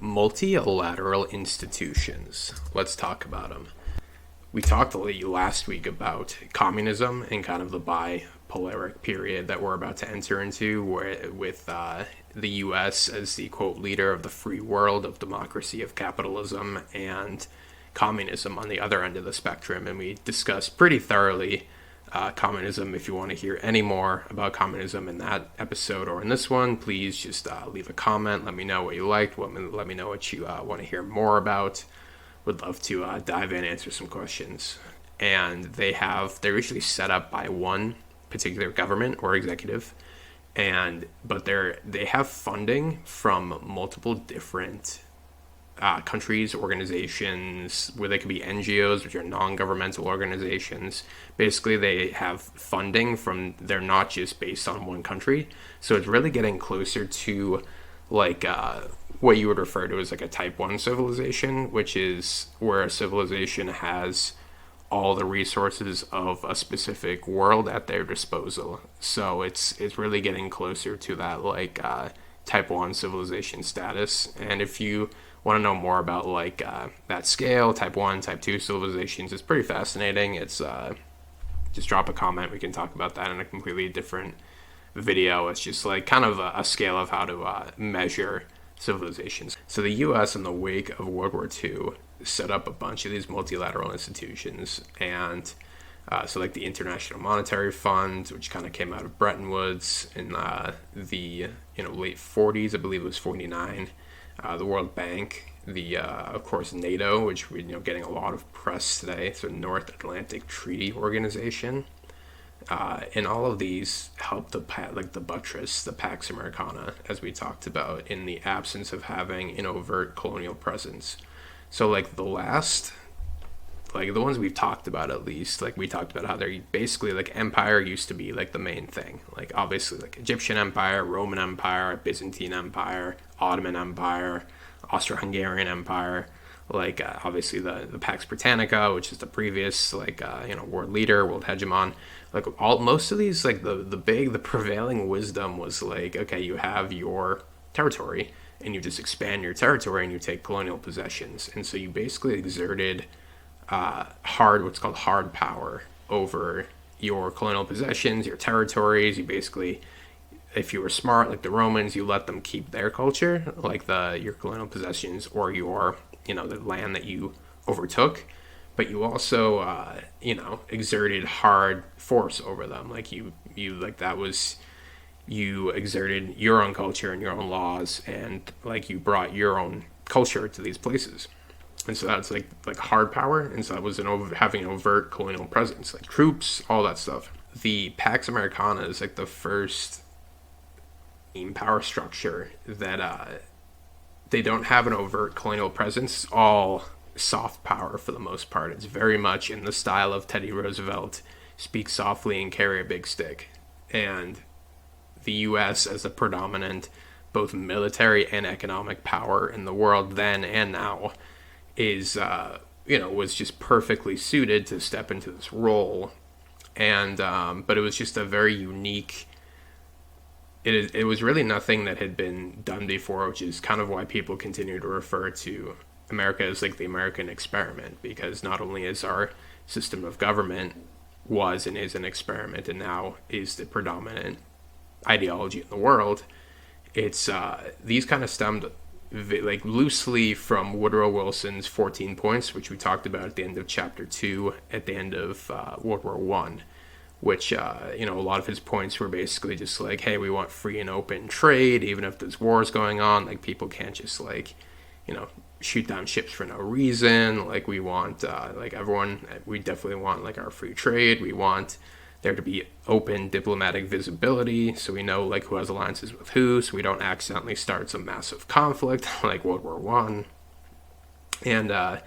Multilateral institutions. Let's talk about them. We talked last week about communism and kind of the bipolaric period that we're about to enter into, with the U.S. as the, quote, leader of the free world, of democracy, of capitalism, and communism on the other end of the spectrum. And we discussed pretty thoroughly communism. If you want to hear any more about communism in that episode or in this one, please just leave a comment. Let me know what you liked. Let me know what you want to hear more about. Would love to dive in and answer some questions. And they're usually set up by one particular government or executive, but they have funding from multiple different countries, organizations, where they could be NGOs, which are non-governmental organizations. Basically, they have funding they're not just based on one country. So it's really getting closer to what you would refer to as like a type 1 civilization, which is where a civilization has all the resources of a specific world at their disposal. So it's really getting closer to that type 1 civilization status. And if you want to know more about that scale, type 1, type 2 civilizations, it's pretty fascinating. It's just drop a comment. We can talk about that in a completely different video. It's just kind of a scale of how to measure civilizations. So the U.S. in the wake of World War II set up a bunch of these multilateral institutions, and so the International Monetary Fund, which kind of came out of Bretton Woods in the late 40s, I believe it was 49. The World Bank, of course NATO, which we're getting a lot of press today, so North Atlantic Treaty Organization, and all of these help the buttress, the Pax Americana, as we talked about, in the absence of having an overt colonial presence. So the ones we've talked about, at least, we talked about how they're basically empire used to be the main thing, obviously Egyptian Empire, Roman Empire, Byzantine Empire, Ottoman Empire, Austro-Hungarian Empire, obviously the Pax Britannica, which is the previous world leader, world hegemon. Most of these, the prevailing wisdom was okay, you have your territory and you just expand your territory and you take colonial possessions, and so you basically exerted what's called hard power over your colonial possessions, your territories. You basically, if you were smart, like the Romans, you let them keep their culture, your colonial possessions, or your, the land that you overtook, but you also, exerted hard force over them. You exerted your own culture and your own laws, and you brought your own culture to these places. And so that's hard power, and so that was having an overt colonial presence, troops, all that stuff. The Pax Americana is the first power structure that they don't have an overt colonial presence. It's all soft power for the most part. It's very much in the style of Teddy Roosevelt, speak softly and carry a big stick. And the U.S. as a predominant both military and economic power in the world then and now is was just perfectly suited to step into this role. And but it was just a very unique, it was really nothing that had been done before, which is kind of why people continue to refer to America as the American experiment, because not only is our system of government was and is an experiment and now is the predominant ideology in the world, it's these kind of stemmed loosely from Woodrow Wilson's 14 points, which we talked about at the end of chapter 2 at the end of World War I, which a lot of his points were basically just hey, we want free and open trade even if there's wars going on. People can't just shoot down ships for no reason. We want everyone, we definitely want our free trade. We want there to be open diplomatic visibility, so we know who has alliances with who, so we don't accidentally start some massive conflict like World War I. And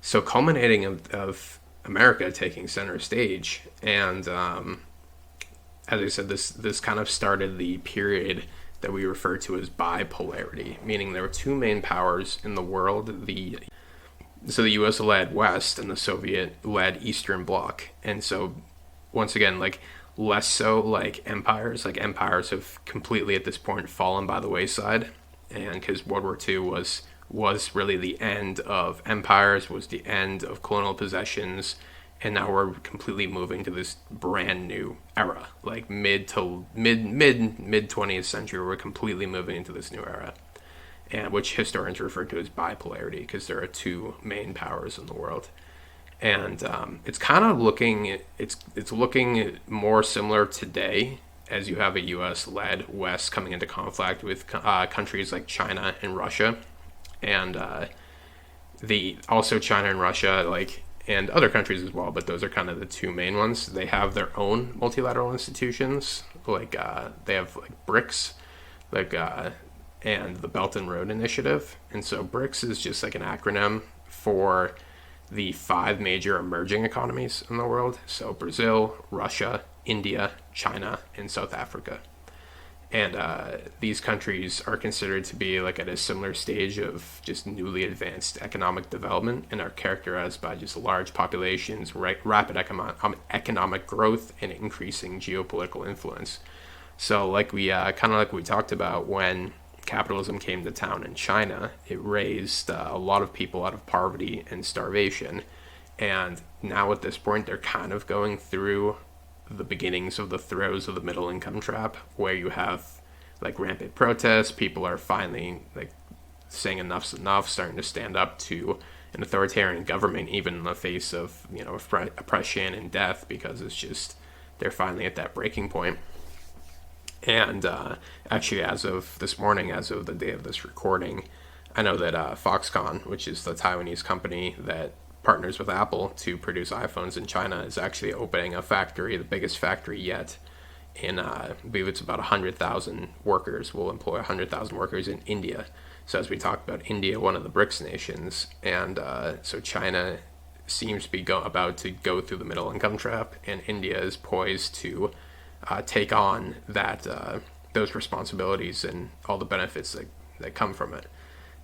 so culminating of America taking center stage, and as I said, this kind of started the period that we refer to as bipolarity, meaning there were two main powers in the world, the US-led West and the Soviet-led Eastern Bloc. And so once again, less so empires. Empires have completely at this point fallen by the wayside. and because World War II was really the end of empires, was the end of colonial possessions, and now we're completely moving to this brand new era, like mid 20th century. We're completely moving into this new era, and which historians refer to as bipolarity because there are two main powers in the world. And it's kind of looking it's looking more similar today as you have a U.S.-led West coming into conflict with countries like China and Russia, and the also China and Russia, like, and other countries as well, but those are kind of the two main ones. They have their own multilateral institutions, like they have like BRICS, like and the Belt and Road Initiative. And so BRICS is just like an acronym for the five major emerging economies in the world. So Brazil, Russia, India, China, and South Africa. And these countries are considered to be like at a similar stage of just newly advanced economic development and are characterized by just large populations, rapid economic growth, and increasing geopolitical influence. So like we kind of like we talked about when capitalism came to town in China, it raised a lot of people out of poverty and starvation. And now at this point, they're kind of going through the beginnings of the throes of the middle income trap, where you have like rampant protests. People are finally like saying enough's enough, starting to stand up to an authoritarian government, even in the face of, you know, oppression and death, because it's just they're finally at that breaking point. And actually, as of this morning, as of the day of this recording, I know that Foxconn, which is the Taiwanese company that partners with Apple to produce iPhones in China, is actually opening a factory, the biggest factory yet, in I believe it's about 100,000 workers. Will employ 100,000 workers in India. So as we talked about, India, one of the BRICS nations, and so China seems to be about to go through the middle income trap, and India is poised to take on that those responsibilities and all the benefits that come from it.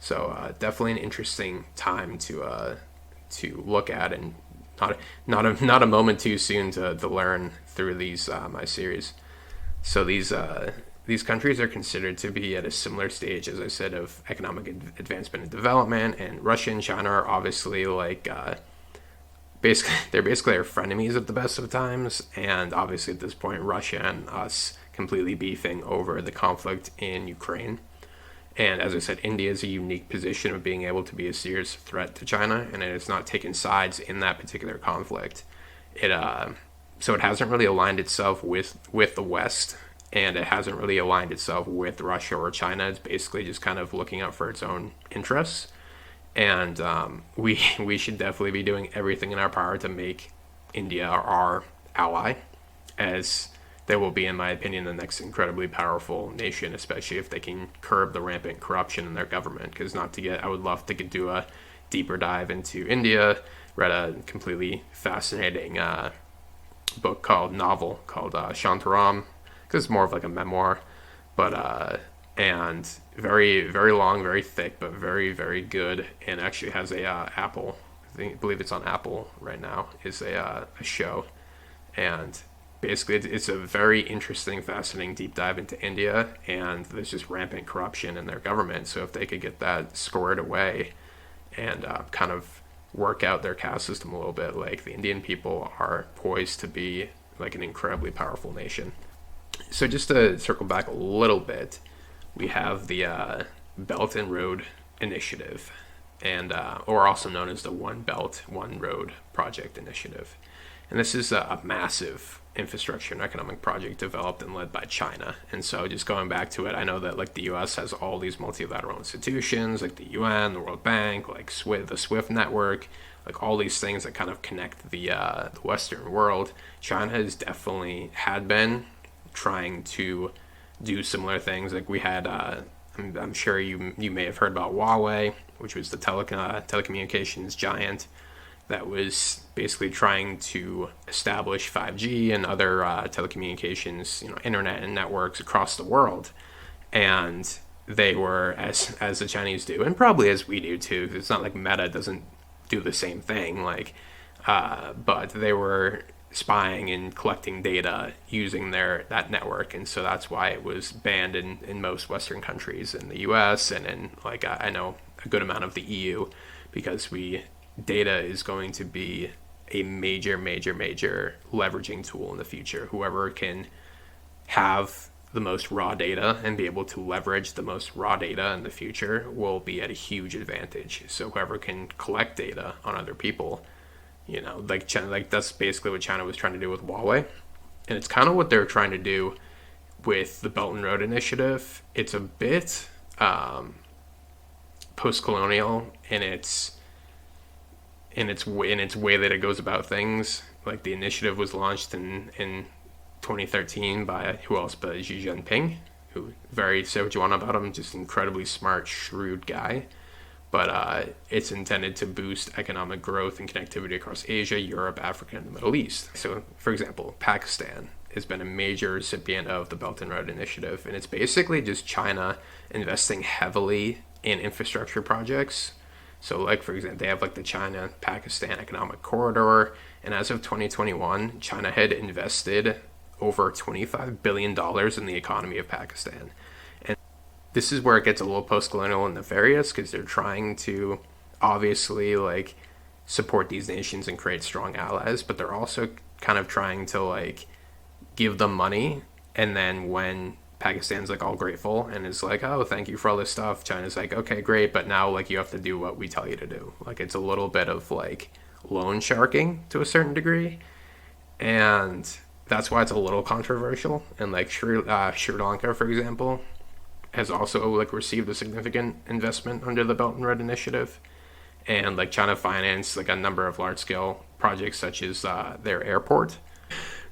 So definitely an interesting time to look at, and not a moment too soon to learn through these my series. So these countries are considered to be at a similar stage, as I said, of economic advancement and development, and Russia and China are obviously like they're basically our frenemies at the best of times, and obviously at this point Russia and us completely beefing over the conflict in Ukraine. And as I said, India is a unique position of being able to be a serious threat to China, and it has not taken sides in that particular conflict. So it hasn't really aligned itself with the West, and it hasn't really aligned itself with Russia or China. It's basically just kind of looking out for its own interests. And we should definitely be doing everything in our power to make India our ally, as they will be, in my opinion, the next incredibly powerful nation, especially if they can curb the rampant corruption in their government. Because I would love to do a deeper dive into India. Read a completely fascinating novel called Shantaram, because it's more of like a memoir, but and very, very long, very thick, but very, very good, and actually has a Apple, I believe it's on Apple right now, is a show. And basically it's a very interesting, fascinating deep dive into India, and there's just rampant corruption in their government. So if they could get that squared away and kind of work out their caste system a little bit, like, the Indian people are poised to be like an incredibly powerful nation. So just to circle back a little bit, we have the Belt and Road Initiative, and or also known as the One Belt, One Road Project Initiative. And this is a massive infrastructure and economic project developed and led by China. And so just going back to it, I know that like the US has all these multilateral institutions like the UN, the World Bank, like the SWIFT network, like all these things that kind of connect the Western world. China has definitely had been trying to do similar things. Like we had, I'm sure you may have heard about Huawei, which was the telecommunications giant that was basically trying to establish 5G and other telecommunications, internet and networks across the world. And they were, as the Chinese do, and probably as we do too. It's not like Meta doesn't do the same thing. But they were spying and collecting data using that network. And so that's why it was banned in most Western countries, in the US, and in, like, I know a good amount of the EU, because data is going to be a major leveraging tool in the future. Whoever can have the most raw data and be able to leverage the most raw data in the future will be at a huge advantage. So whoever can collect data on other people, like China, like that's basically what China was trying to do with Huawei, and it's kind of what they're trying to do with the Belt and Road Initiative. It's a bit post-colonial in its way that it goes about things. Like, the initiative was launched in 2013 by who else but Xi Jinping, who, say what you want about him, just incredibly smart, shrewd guy. But it's intended to boost economic growth and connectivity across Asia, Europe, Africa, and the Middle East. So, for example, Pakistan has been a major recipient of the Belt and Road Initiative, and it's basically just China investing heavily in infrastructure projects. So, like, for example, they have, like, the China-Pakistan Economic Corridor, and as of 2021, China had invested over $25 billion in the economy of Pakistan. And this is where it gets a little post-colonial and nefarious, because they're trying to obviously, like, support these nations and create strong allies, but they're also kind of trying to, like, give them money, and then when Pakistan's, like, all grateful and is like, oh, thank you for all this stuff, China's like, okay, great, but now, like, you have to do what we tell you to do. Like, it's a little bit of, like, loan sharking to a certain degree, and that's why it's a little controversial. And, like, Sri Lanka, for example, has also, like, received a significant investment under the Belt and Road Initiative, and, like, China financed, like, a number of large-scale projects, such as their airport.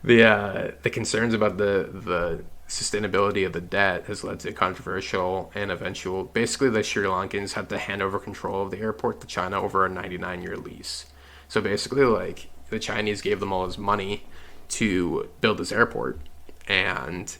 The concerns about the sustainability of the debt has led to controversial and eventual. Basically, the Sri Lankans had to hand over control of the airport to China over a 99-year lease. So basically, like, the Chinese gave them all this money to build this airport, and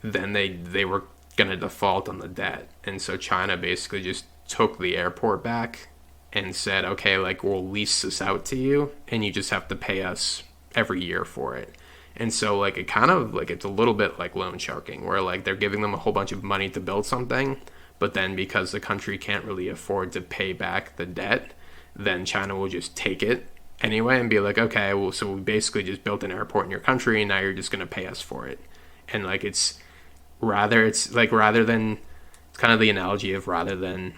then they were going to default on the debt. And so China basically just took the airport back and said, okay, like, we'll lease this out to you, and you just have to pay us every year for it. And so, like, it kind of, like, it's a little bit like loan sharking, where, like, they're giving them a whole bunch of money to build something, but then because the country can't really afford to pay back the debt, then China will just take it anyway and be like, okay, well, so we basically just built an airport in your country, and now you're just going to pay us for it. And, like, it's kind of the analogy of, rather than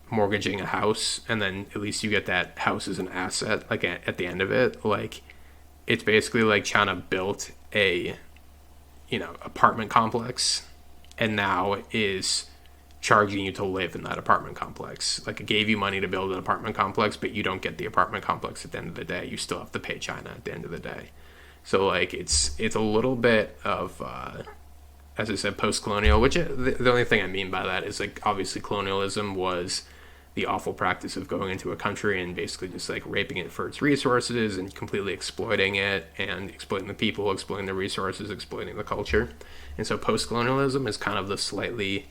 mortgaging a house and then at least you get that house as an asset, like, at the end of it, like, it's basically like China built a, apartment complex, and now is charging you to live in that apartment complex. Like, it gave you money to build an apartment complex, but you don't get the apartment complex at the end of the day. You still have to pay China at the end of the day. So, like, it's a little bit of, as I said, post-colonial, which the only thing I mean by that is, like, obviously colonialism was the awful practice of going into a country and basically just, like, raping it for its resources and completely exploiting it, and exploiting the people, exploiting the resources, exploiting the culture. And so post-colonialism is kind of the slightly,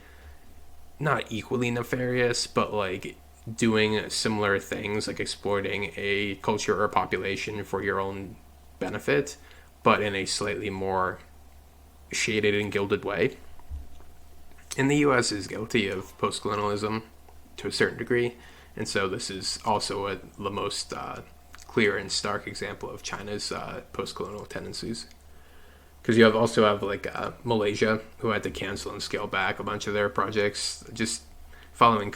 not equally nefarious, but, like, doing similar things, like exploiting a culture or population for your own benefit, but in a slightly more shaded and gilded way. And the U.S. is guilty of post-colonialism to a certain degree, and so this is also the most clear and stark example of China's post-colonial tendencies. Because you also have Malaysia, who had to cancel and scale back a bunch of their projects, just following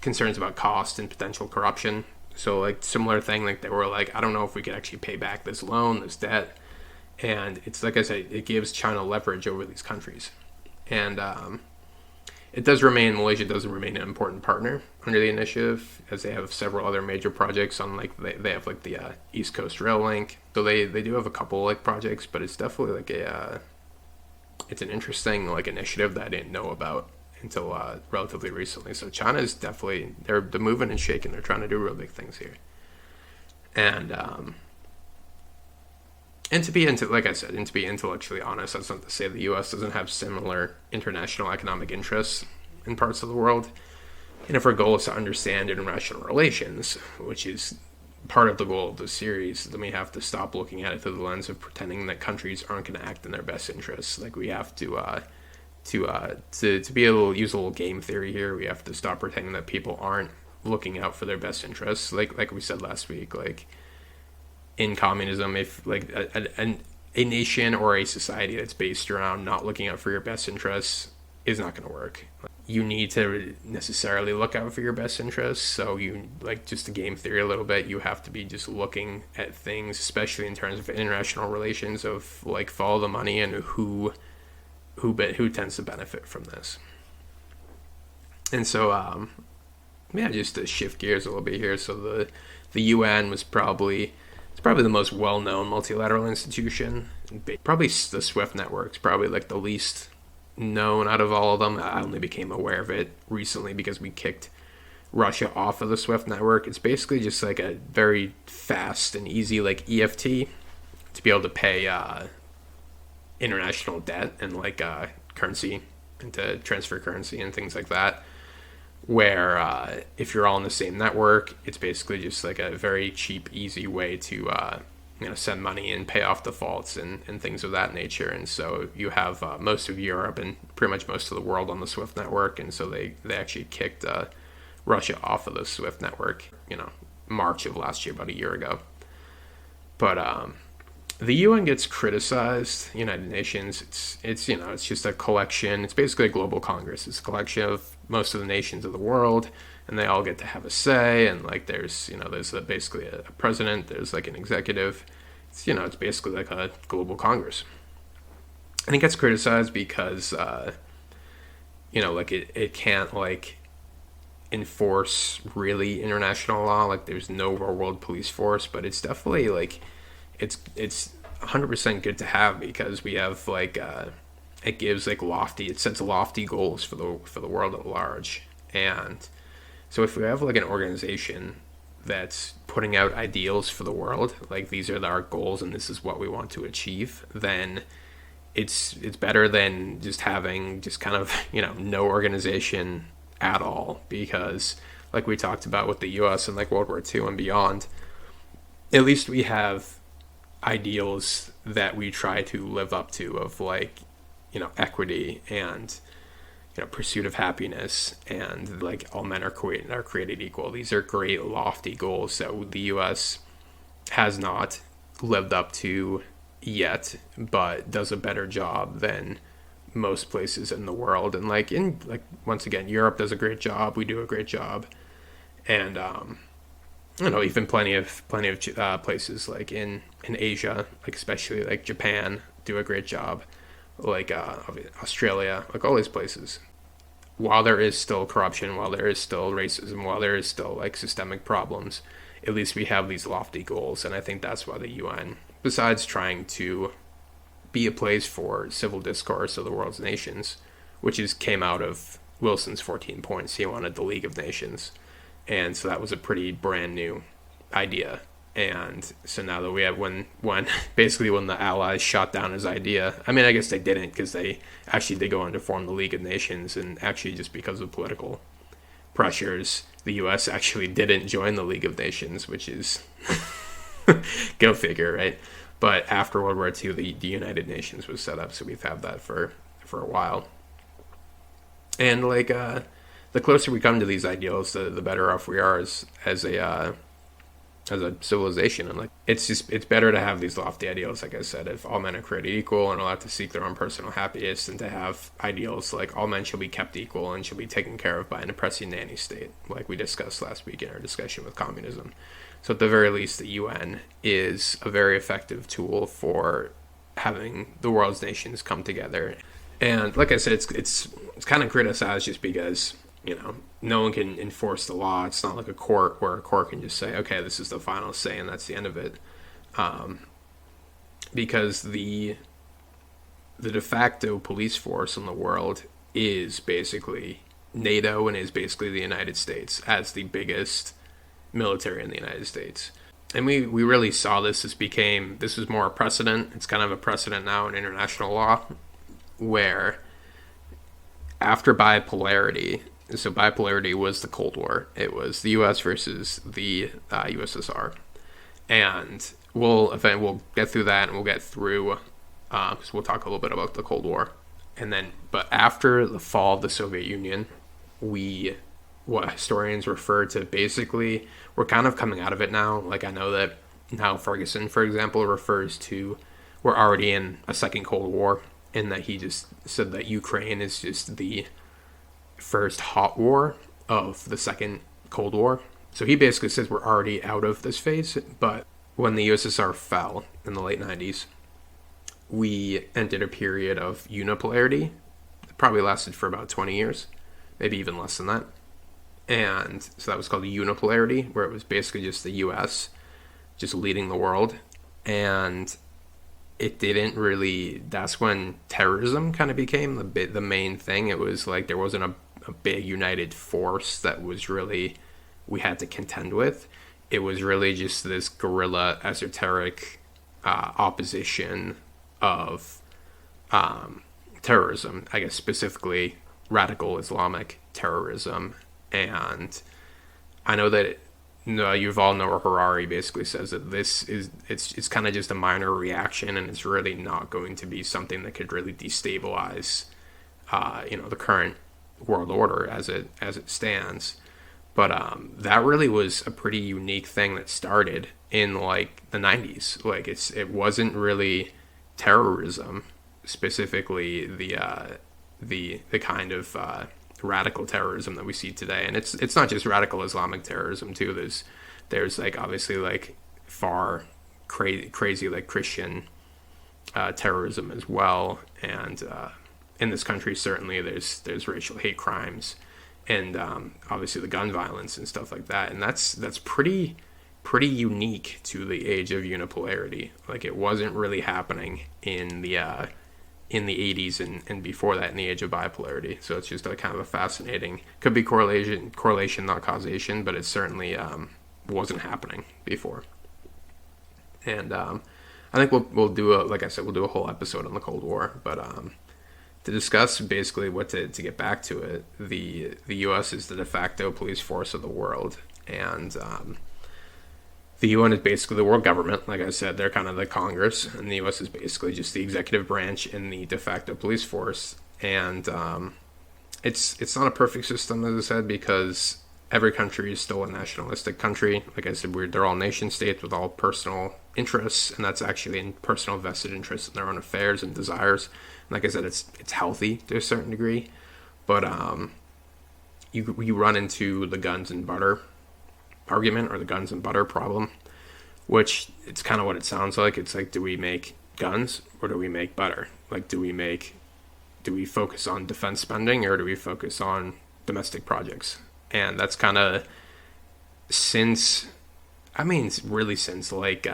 concerns about cost and potential corruption. So, like, similar thing, like, they were like, I don't know if we could actually pay back this loan, this debt, and it's, like I said, it gives China leverage over these countries. And Malaysia does remain an important partner under the initiative, as they have several other major projects on, like, they have, like, the East Coast Rail Link. So they do have a couple, like, projects, but it's definitely, like, it's an interesting, like, initiative that I didn't know about until relatively recently. So China's definitely, they're moving and shaking. They're trying to do real big things here. And to be intellectually honest, that's not to say the U.S. doesn't have similar international economic interests in parts of the world. And if our goal is to understand international relations, which is part of the goal of the series, then we have to stop looking at it through the lens of pretending that countries aren't going to act in their best interests. Like, we have to be able to use a little game theory here. We have to stop pretending that people aren't looking out for their best interests. Like we said last week, like in communism, if like a nation or a society that's based around not looking out for your best interests is not going to work. You need to necessarily look out for your best interests. So you, like, just to game theory a little bit, you have to be just looking at things, especially in terms of international relations, of like follow the money and who tends to benefit from this. And so just to shift gears a little bit here. So the UN was probably the most well-known multilateral institution. Probably the SWIFT network's probably like the least known out of all of them. I only became aware of it recently because we kicked Russia off of the SWIFT network. It's basically just like a very fast and easy like EFT to be able to pay international debt and like currency, and to transfer currency and things like that. Where if you're all in the same network, it's basically just like a very cheap, easy way to send money and pay off defaults and things of that nature. And so you have most of Europe and pretty much most of the world on the SWIFT network. And so they actually kicked Russia off of the SWIFT network, March of last year, about a year ago. But the UN gets criticized. United Nations, it's just a collection. It's basically a global congress. It's a collection of most of the nations of the world, and they all get to have a say. And like there's basically a president. There's like an executive. It's basically like a global congress. And it gets criticized because it can't like enforce really international law. Like there's no world police force, but it's definitely like it's 100% good to have, because we have like it gives like it sets lofty goals for the world at large. And so if we have like an organization that's putting out ideals for the world, like these are our goals and this is what we want to achieve, then it's better than just having just kind of no organization at all. Because like we talked about with the US and like World War II and beyond, at least we have ideals that we try to live up to, of like equity and pursuit of happiness, and like all men are created equal. These are great lofty goals that the US has not lived up to yet, but does a better job than most places in the world. And like once again, Europe does a great job, we do a great job, and even plenty of places like in Asia, like especially like Japan, do a great job, like Australia, like all these places. While there is still corruption, while there is still racism, while there is still like systemic problems, at least we have these lofty goals. And I think that's why the UN, besides trying to be a place for civil discourse of the world's nations, came out of Wilson's 14 points. He wanted the League of Nations. And so that was a pretty brand new idea. And so now that we have when the Allies shot down his idea, I mean, I guess they didn't, because they actually did go on to form the League of Nations, and actually just because of political pressures, the U.S. actually didn't join the League of Nations, which is go figure, right? But after World War II, the United Nations was set up, so we've had that for a while. And like the closer we come to these ideals, the better off we are as a civilization. And like it's better to have these lofty ideals, like I said, if all men are created equal and allowed to seek their own personal happiness, and to have ideals like all men shall be kept equal and shall be taken care of by an oppressing nanny state, like we discussed last week in our discussion with communism. So at the very least, the UN is a very effective tool for having the world's nations come together. And like I said, it's kind of criticized just because no one can enforce the law. It's not like a court where a court can just say, okay, this is the final say and that's the end of it. Because the de facto police force in the world is basically NATO, and is basically the United States as the biggest military in the United States. And we really saw this. This was more a precedent. It's kind of a precedent now in international law, where after bipolarity, so bipolarity was the Cold War. It was the U.S. versus the USSR. And we'll get through that, and we'll get through because we'll talk a little bit about the Cold War, and then but after the fall of the Soviet Union, what historians refer to basically, we're kind of coming out of it now. Like I know that now Ferguson, for example, refers to we're already in a second Cold War, in that he just said that Ukraine is just the first hot war of the second Cold War. So he basically says we're already out of this phase, but when the USSR fell in the late 90s, we entered a period of unipolarity. It probably lasted for about 20 years, maybe even less than that. And so that was called unipolarity, where it was basically just the US just leading the world. And it didn't really, that's when terrorism kind of became the main thing. It was like there wasn't a big united force that was really, we had to contend with. It was really just this guerrilla esoteric opposition of terrorism, I guess specifically radical Islamic terrorism. And I know that Yuval Noah Harari basically says that it's kind of just a minor reaction, and it's really not going to be something that could really destabilize the current world order as it stands. But that really was a pretty unique thing that started in like the 90s. Like it wasn't really terrorism, specifically the kind of radical terrorism that we see today. And it's not just radical Islamic terrorism too. There's like obviously like far crazy like Christian terrorism as well. And in this country certainly there's racial hate crimes, and obviously the gun violence and stuff like that. And that's pretty unique to the age of unipolarity. Like it wasn't really happening in the 80s and before that in the age of bipolarity. So it's just a kind of a fascinating, could be correlation, not causation, but it certainly wasn't happening before. And I think we'll do like I said, we'll do a whole episode on the Cold War, but to discuss basically what to get back to it, the U.S. is the de facto police force of the world, and the UN is basically the world government. Like I said, they're kind of the Congress, and the U.S. is basically just the executive branch and the de facto police force. And it's not a perfect system, as I said, because every country is still a nationalistic country. Like I said, they're all nation states with all personal interests, and that's actually in personal vested interests in their own affairs and desires. And like I said, it's healthy to a certain degree, but you run into the guns and butter argument, or the guns and butter problem, which it's kind of what it sounds like. It's like, do we make guns or do we make butter? Like, do we focus on defense spending or do we focus on domestic projects? And that's kind of since like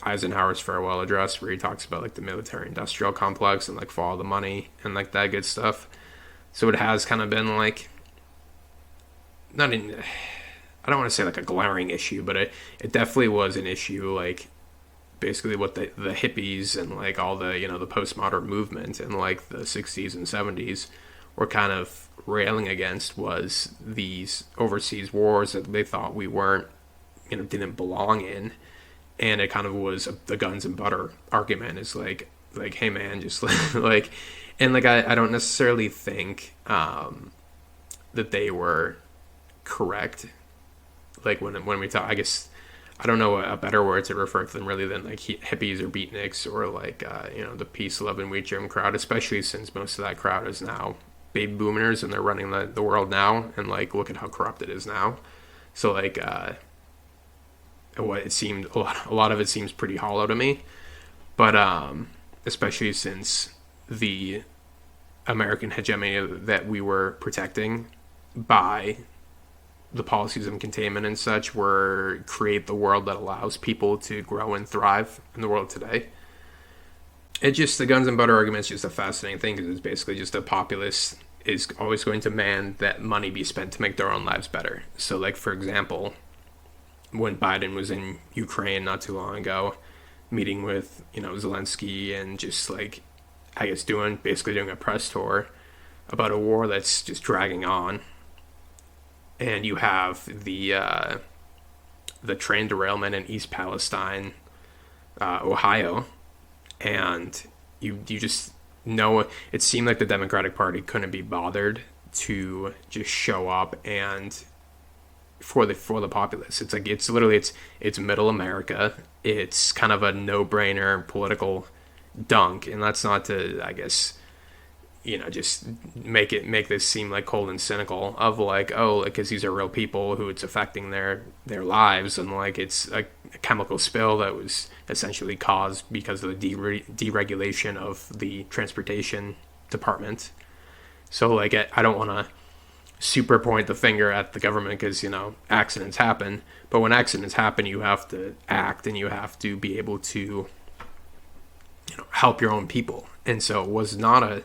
Eisenhower's farewell address, where he talks about like the military industrial complex and like follow the money and like that good stuff. So it has kind of been like, I don't want to say like a glaring issue, but it definitely was an issue. Like basically what the hippies and like all the the postmodern movement in like the 60s and 70s were kind of railing against was these overseas wars that they thought we weren't didn't belong in. And it kind of was the guns and butter argument, is like hey man, just like, and like I don't necessarily think that they were correct. Like when we talk, I guess I don't know a better word to refer to them really than like hippies or beatniks or like the peace loving wheat germ crowd, especially since most of that crowd is now baby boomers and they're running the world now, and like look at how corrupt it is now. So like what it seemed, a lot of it seems pretty hollow to me, but especially since the American hegemony that we were protecting by the policies of containment and such were create the world that allows people to grow and thrive in the world today. It just, the guns and butter argument is just a fascinating thing, because it's basically just a populace is always going to demand that money be spent to make their own lives better. So like, for example, when Biden was in Ukraine not too long ago, meeting with, Zelensky, and just like, I guess basically doing a press tour about a war that's just dragging on. And you have the the train derailment in East Palestine, Ohio, and you just know it seemed like the Democratic Party couldn't be bothered to just show up and for the populace. It's like it's middle America. It's kind of a no-brainer political dunk, and that's not to, I guess, just make this seem like cold and cynical of like, oh, because these are real people who it's affecting their lives, and like it's a chemical spill that was essentially caused because of the deregulation of the transportation department. So like I don't want to super point the finger at the government because accidents happen, but when accidents happen, you have to act and you have to be able to help your own people. And so it was not a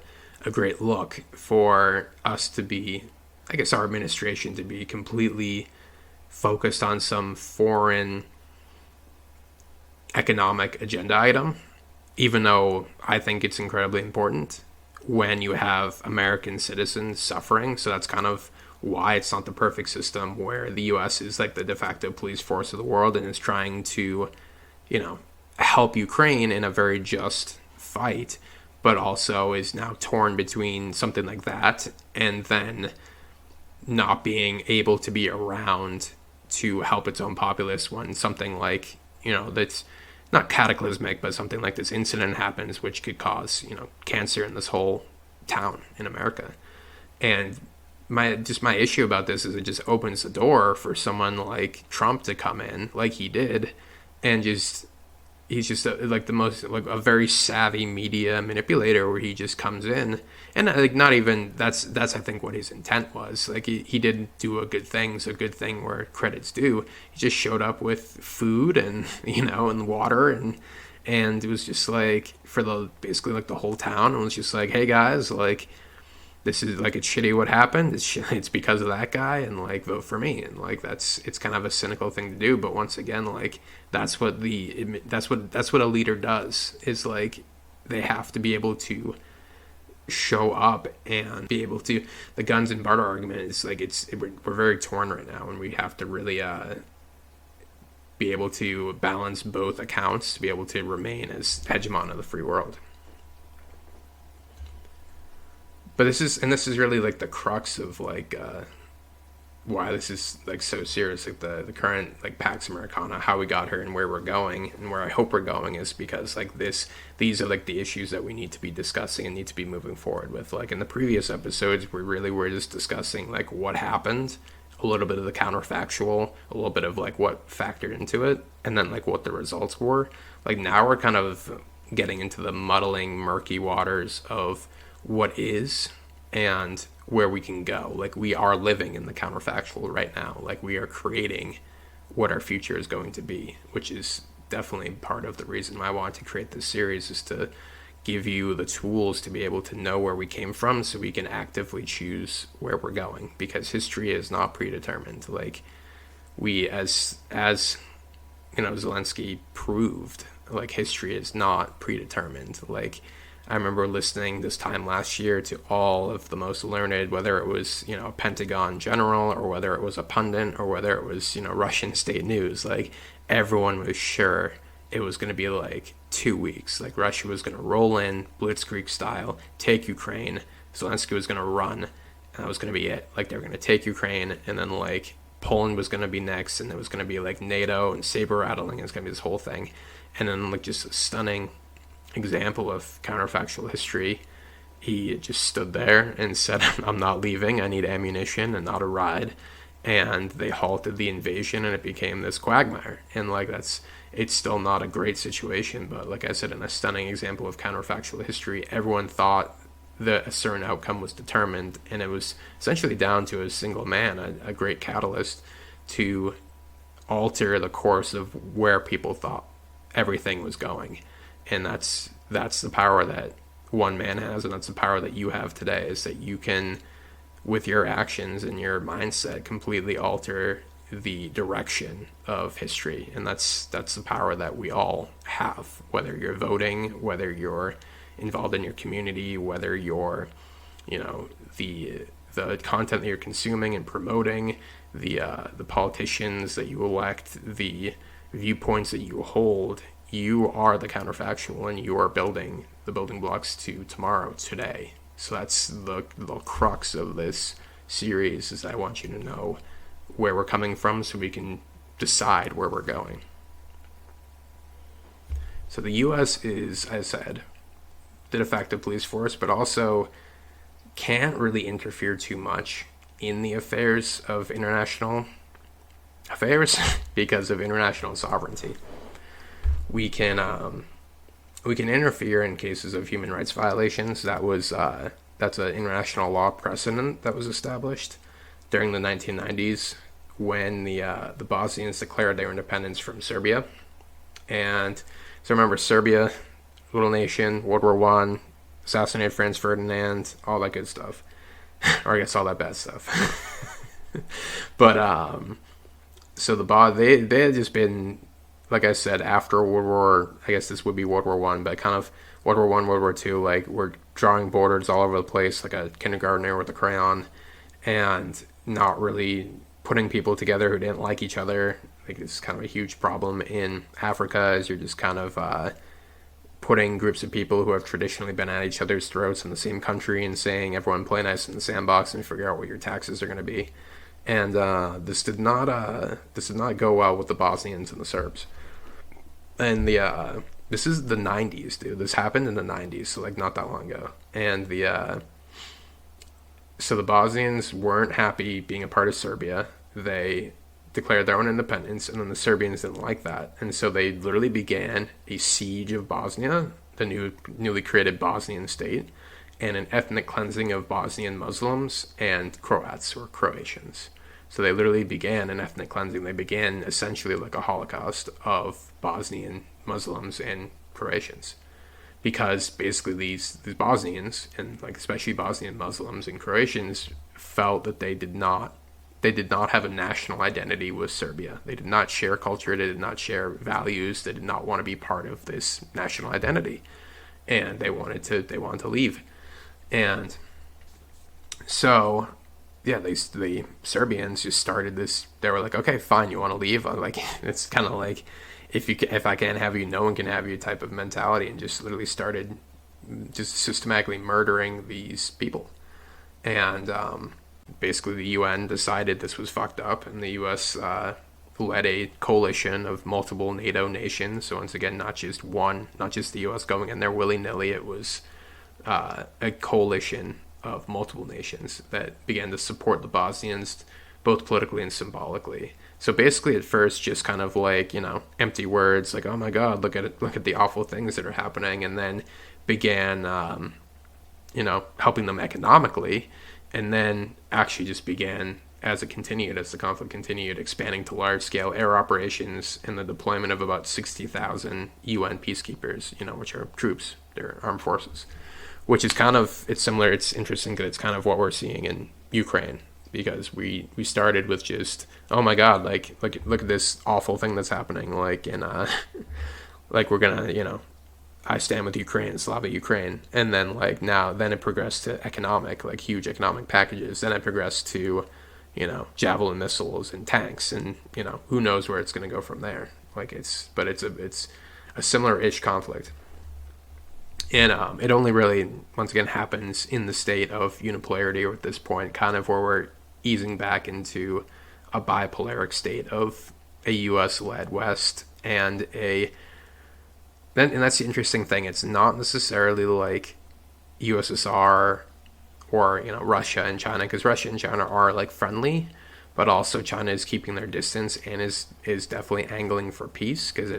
great look for us to be, I guess our administration to be completely focused on some foreign economic agenda item, even though I think it's incredibly important when you have American citizens suffering. So that's kind of why it's not the perfect system where the US is like the de facto police force of the world and is trying to, help Ukraine in a very just fight, but also is now torn between something like that and then not being able to be around to help its own populace when something like, that's not cataclysmic, but something like this incident happens, which could cause, cancer in this whole town in America. And my issue about this is it just opens the door for someone like Trump to come in like he did and he's just a very savvy media manipulator where he just comes in and like not even that's I think what his intent was. Like he didn't do a good thing, so good thing where credit's due. He just showed up with food and and water and it was just like for basically like the whole town, and it was just like, hey guys, like this is like, it's shitty what happened. It's because of that guy, and like vote for me. And like it's kind of a cynical thing to do, but once again, like that's what a leader does, is like they have to be able to show up and be able to. The guns and barter argument is like we're very torn right now, and we have to really be able to balance both accounts to be able to remain as hegemon of the free world. But this is really like the crux of like why this is like so serious. Like the current like Pax Americana, how we got here and where we're going and where I hope we're going is because like these are like the issues that we need to be discussing and need to be moving forward with. Like in the previous episodes, we really were just discussing like what happened, a little bit of the counterfactual, a little bit of like what factored into it, and then like what the results were. Like now we're kind of getting into the muddling, murky waters of what is and where we can go. Like we are living in the counterfactual right now. Like we are creating what our future is going to be, which is definitely part of the reason why I wanted to create this series, is to give you the tools to be able to know where we came from so we can actively choose where we're going, because history is not predetermined. Like we, as Zelensky proved, like history is not predetermined. Like I remember listening this time last year to all of the most learned, whether it was, a Pentagon general or whether it was a pundit or whether it was, Russian state news. Like everyone was sure it was going to be like 2 weeks. Like Russia was going to roll in blitzkrieg style, take Ukraine. Zelensky was going to run, and that was going to be it. Like they were going to take Ukraine, and then like Poland was going to be next, and it was going to be like NATO and saber rattling. It's going to be this whole thing. And then like just a stunning example of counterfactual history, he just stood there and said, I'm not leaving, I need ammunition and not a ride. And they halted the invasion, and it became this quagmire. And like it's still not a great situation, but like I said, in a stunning example of counterfactual history, everyone thought that a certain outcome was determined, and it was essentially down to a single man, a great catalyst to alter the course of where people thought everything was going. And that's the power that one man has, and that's the power that you have today, is that you can, with your actions and your mindset, completely alter the direction of history. And that's the power that we all have, whether you're voting, whether you're involved in your community, whether you're, the content that you're consuming and promoting, the politicians that you elect, the viewpoints that you hold, you are the counterfactual, and you are building the building blocks to tomorrow, today. So that's the crux of this series, is I want you to know where we're coming from so we can decide where we're going. So the U.S. is, as I said, the de facto police force, but also can't really interfere too much in the affairs of international affairs because of international sovereignty. We can interfere in cases of human rights violations. That's an international law precedent that was established during the 1990s when the Bosnians declared their independence from Serbia. And so remember, Serbia, little nation, World War One, assassinated Franz Ferdinand, all that good stuff, or I guess all that bad stuff. But so they had just been, like I said, after World War, I guess this would be World War One, but kind of World War One, World War Two, like we're drawing borders all over the place, like a kindergartner with a crayon, and not really putting people together who didn't like each other. Like it's kind of a huge problem in Africa, as you're just kind of putting groups of people who have traditionally been at each other's throats in the same country and saying everyone play nice in the sandbox and figure out what your taxes are going to be. And this did not go well with the Bosnians and the Serbs. And this is the 90s, dude. This happened in the 90s, so like not that long ago. And so the Bosnians weren't happy being a part of Serbia. They declared their own independence, and then the Serbians didn't like that. And so they literally began a siege of Bosnia, the newly created Bosnian state, and an ethnic cleansing of Bosnian Muslims and Croats or Croatians. So they literally began an ethnic cleansing. They began essentially like a Holocaust of Bosnian Muslims and Croatians, because basically these Bosnians, and like especially Bosnian Muslims and Croatians, felt that they did not have a national identity with Serbia. They did not share culture. They did not share values. They did not want to be part of this national identity, and they wanted to leave. And so, yeah, the Serbians just started this. They were like, okay, fine, you want to leave? Like, it's kind of like if I can't have you, no one can have you type of mentality, and just literally started just systematically murdering these people. And basically the UN decided this was fucked up, and the US led a coalition of multiple NATO nations. So once again, not just the US going in there willy-nilly. It was a coalition of multiple nations that began to support the Bosnians, both politically and symbolically. So basically at first just kind of like, empty words like, oh my God, look at the awful things that are happening, and then began helping them economically. And then actually just began, as the conflict continued, expanding to large-scale air operations and the deployment of about 60,000 UN peacekeepers, which are troops, they're armed forces, which is it's similar. It's interesting that it's kind of what we're seeing in Ukraine, because we started with just, oh my God, like look at this awful thing that's happening, like, and like we're gonna, I stand with Ukraine, Slava Ukraine. And then then it progressed to huge economic packages. Then it progressed to, Javelin missiles and tanks, and, who knows where it's going to go from there. It's a similar-ish conflict. And it only really, once again, happens in the state of unipolarity, or at this point, kind of where we're easing back into a bipolaric state of a U.S.-led West and and that's the interesting thing. It's not necessarily like USSR or Russia and China, because Russia and China are like friendly, but also China is keeping their distance and is definitely angling for peace, because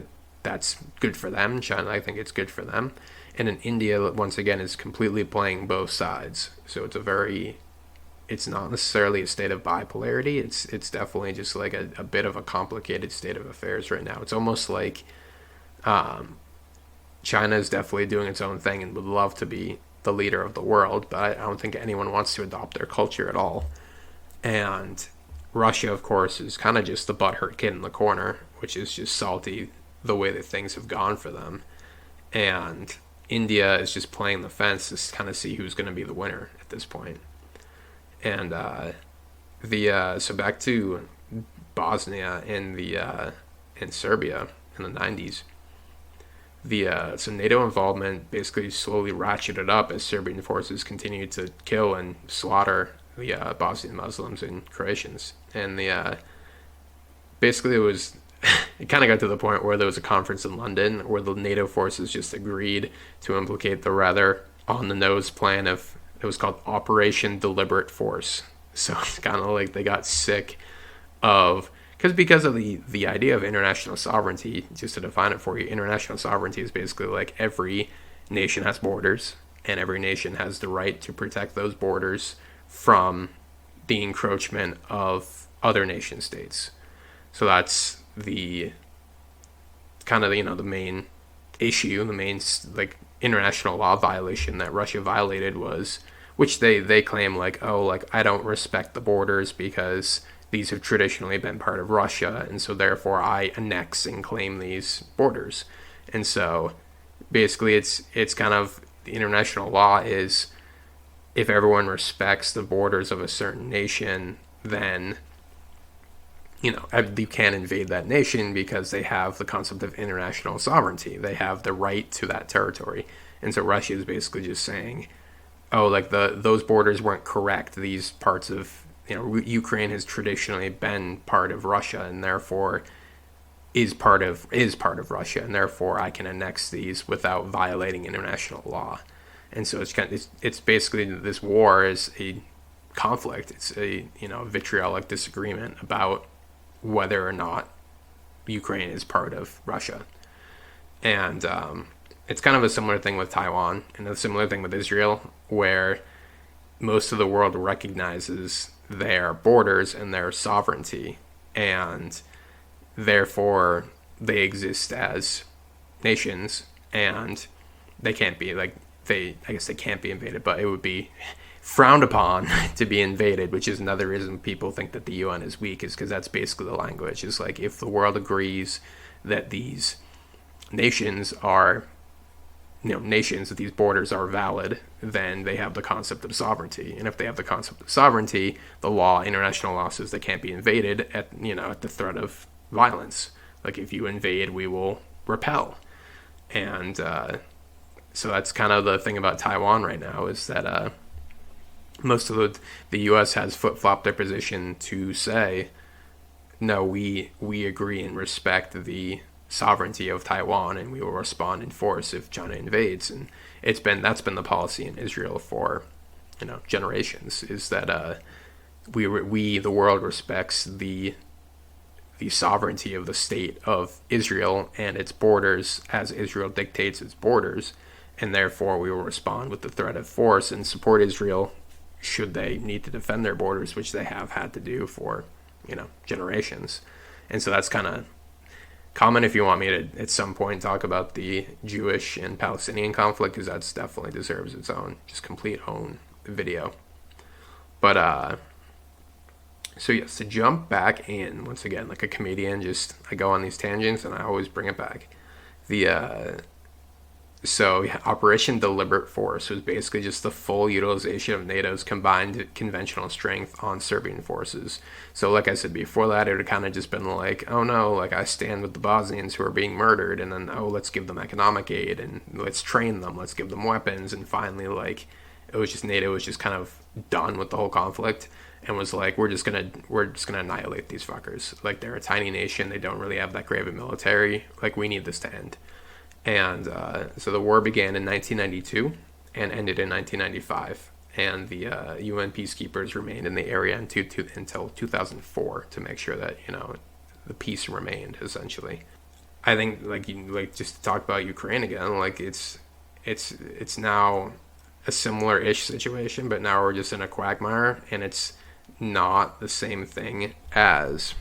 that's good for them. China, I think it's good for them. And in India, once again, is completely playing both sides. So it's not necessarily a state of bipolarity. It's definitely just like a bit of a complicated state of affairs right now. It's almost like China is definitely doing its own thing and would love to be the leader of the world, but I don't think anyone wants to adopt their culture at all. And Russia, of course, is kind of just the butthurt kid in the corner, which is just salty the way that things have gone for them. And India is just playing the fence to kind of see who's going to be the winner at this point. And So back to Bosnia and the and Serbia in the 90s. So NATO involvement basically slowly ratcheted up as Serbian forces continued to kill and slaughter the Bosnian Muslims and Croatians. And basically it was it kind of got to the point where there was a conference in London where the NATO forces just agreed to implicate the rather on the nose plan of, it was called Operation Deliberate Force. So it's kind of like they got sick of, because of the idea of international sovereignty. Just to define it for you, international sovereignty is basically like every nation has borders, and every nation has the right to protect those borders from the encroachment of other nation states. So that's the kind of, the main issue, the main like international law violation that Russia violated was, which they claim like, oh, like I don't respect the borders because these have traditionally been part of Russia, and so therefore I annex and claim these borders. And so basically it's kind of, the international law is, if everyone respects the borders of a certain nation, then you can't invade that nation because they have the concept of international sovereignty. They have the right to that territory. And so Russia is basically just saying, oh, like those borders weren't correct. These parts of, Ukraine has traditionally been part of Russia and therefore is part of Russia, and therefore I can annex these without violating international law. And so it's basically, this war is a conflict. It's a vitriolic disagreement about whether or not Ukraine is part of Russia. And it's kind of a similar thing with Taiwan and a similar thing with Israel, where most of the world recognizes their borders and their sovereignty, and therefore they exist as nations, and they can't be like, I guess they can't be invaded, but it would be frowned upon to be invaded, which is another reason people think that the UN is weak, is because that's basically the language. Is like, if the world agrees that these nations are, nations, that these borders are valid, then they have the concept of sovereignty. And if they have the concept of sovereignty, the law, international law, says they can't be invaded at the threat of violence. Like, if you invade, we will repel. And so that's kind of the thing about Taiwan right now, is that most of the U.S. has flip-flopped their position to say, no, we agree and respect the sovereignty of Taiwan, and we will respond in force if China invades. And that's been the policy in Israel for generations, is that the world respects the sovereignty of the state of Israel and its borders as Israel dictates its borders, and therefore we will respond with the threat of force and support Israel should they need to defend their borders, which they have had to do for generations. And so that's kind of common. If you want me to at some point talk about the Jewish and Palestinian conflict, because that's definitely deserves its own complete own video. But so yes, to jump back in once again, like a comedian, I go on these tangents and I always bring it back. So Operation Deliberate Force was basically just the full utilization of NATO's combined conventional strength on Serbian forces. So like I said before that, it would kind of just been like, oh no, like I stand with the Bosnians who are being murdered, and then, oh, let's give them economic aid and let's train them, let's give them weapons. And finally, like, it was just, NATO was just kind of done with the whole conflict and was like, we're just gonna annihilate these fuckers. Like, they're a tiny nation, they don't really have that great of a military, like, we need this to end. And so the war began in 1992 and ended in 1995. And the UN peacekeepers remained in the area until 2004 to make sure that the peace remained, essentially. I think just to talk about Ukraine again, like it's now a similar-ish situation, but now we're just in a quagmire, and it's not the same thing as,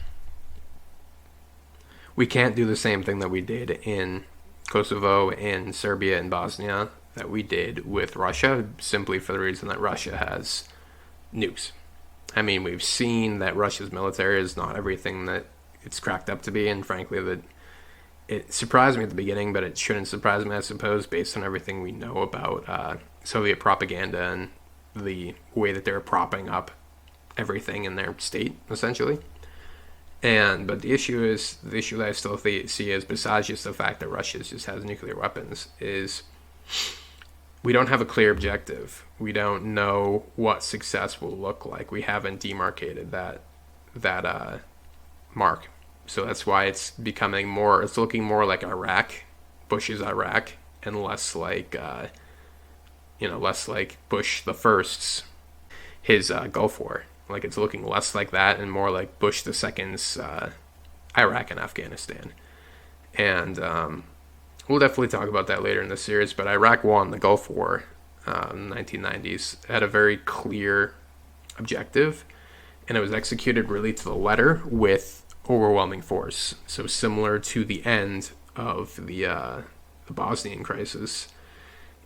we can't do the same thing that we did in Kosovo and Serbia and Bosnia that we did with Russia, simply for the reason that Russia has nukes. I mean, we've seen that Russia's military is not everything that it's cracked up to be, and frankly, that it surprised me at the beginning, but it shouldn't surprise me, I suppose, based on everything we know about Soviet propaganda and the way that they're propping up everything in their state, essentially. But the issue that I still see is, besides just the fact that Russia just has nuclear weapons, is we don't have a clear objective. We don't know what success will look like. We haven't demarcated that mark. So that's why it's looking more like Iraq, Bush's Iraq, and less like Bush the First's, his Gulf War. Like, it's looking less like that and more like Bush the Second's Iraq and Afghanistan. And we'll definitely talk about that later in the series. But Iraq won the Gulf War in the 1990s, had a very clear objective, and it was executed really to the letter with overwhelming force. So similar to the end of the Bosnian crisis,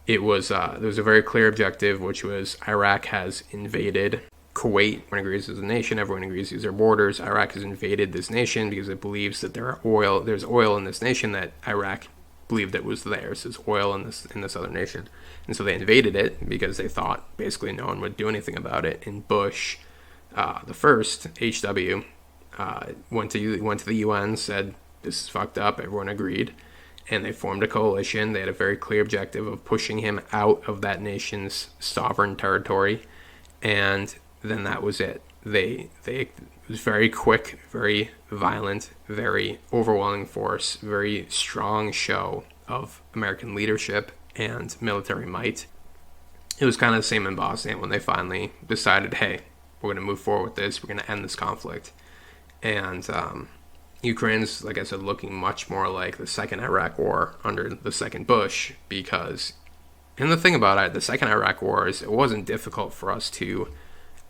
there was a very clear objective, which was Iraq has invaded Kuwait. Everyone agrees as a nation. Everyone agrees these are borders. Iraq has invaded this nation because it believes that there's oil in this nation that Iraq believed that was theirs. There's oil in this other nation, and so they invaded it because they thought basically no one would do anything about it. And Bush, the first, HW, went to the UN, said this is fucked up. Everyone agreed, and they formed a coalition. They had a very clear objective of pushing him out of that nation's sovereign territory, and then that was it. It was very quick, very violent, very overwhelming force, very strong show of American leadership and military might. It was kind of the same in Bosnia when they finally decided, hey, we're going to move forward with this. We're going to end this conflict. And Ukraine's, like I said, looking much more like the second Iraq war under the second Bush, because, and the thing about it, the second Iraq war is it wasn't difficult for us to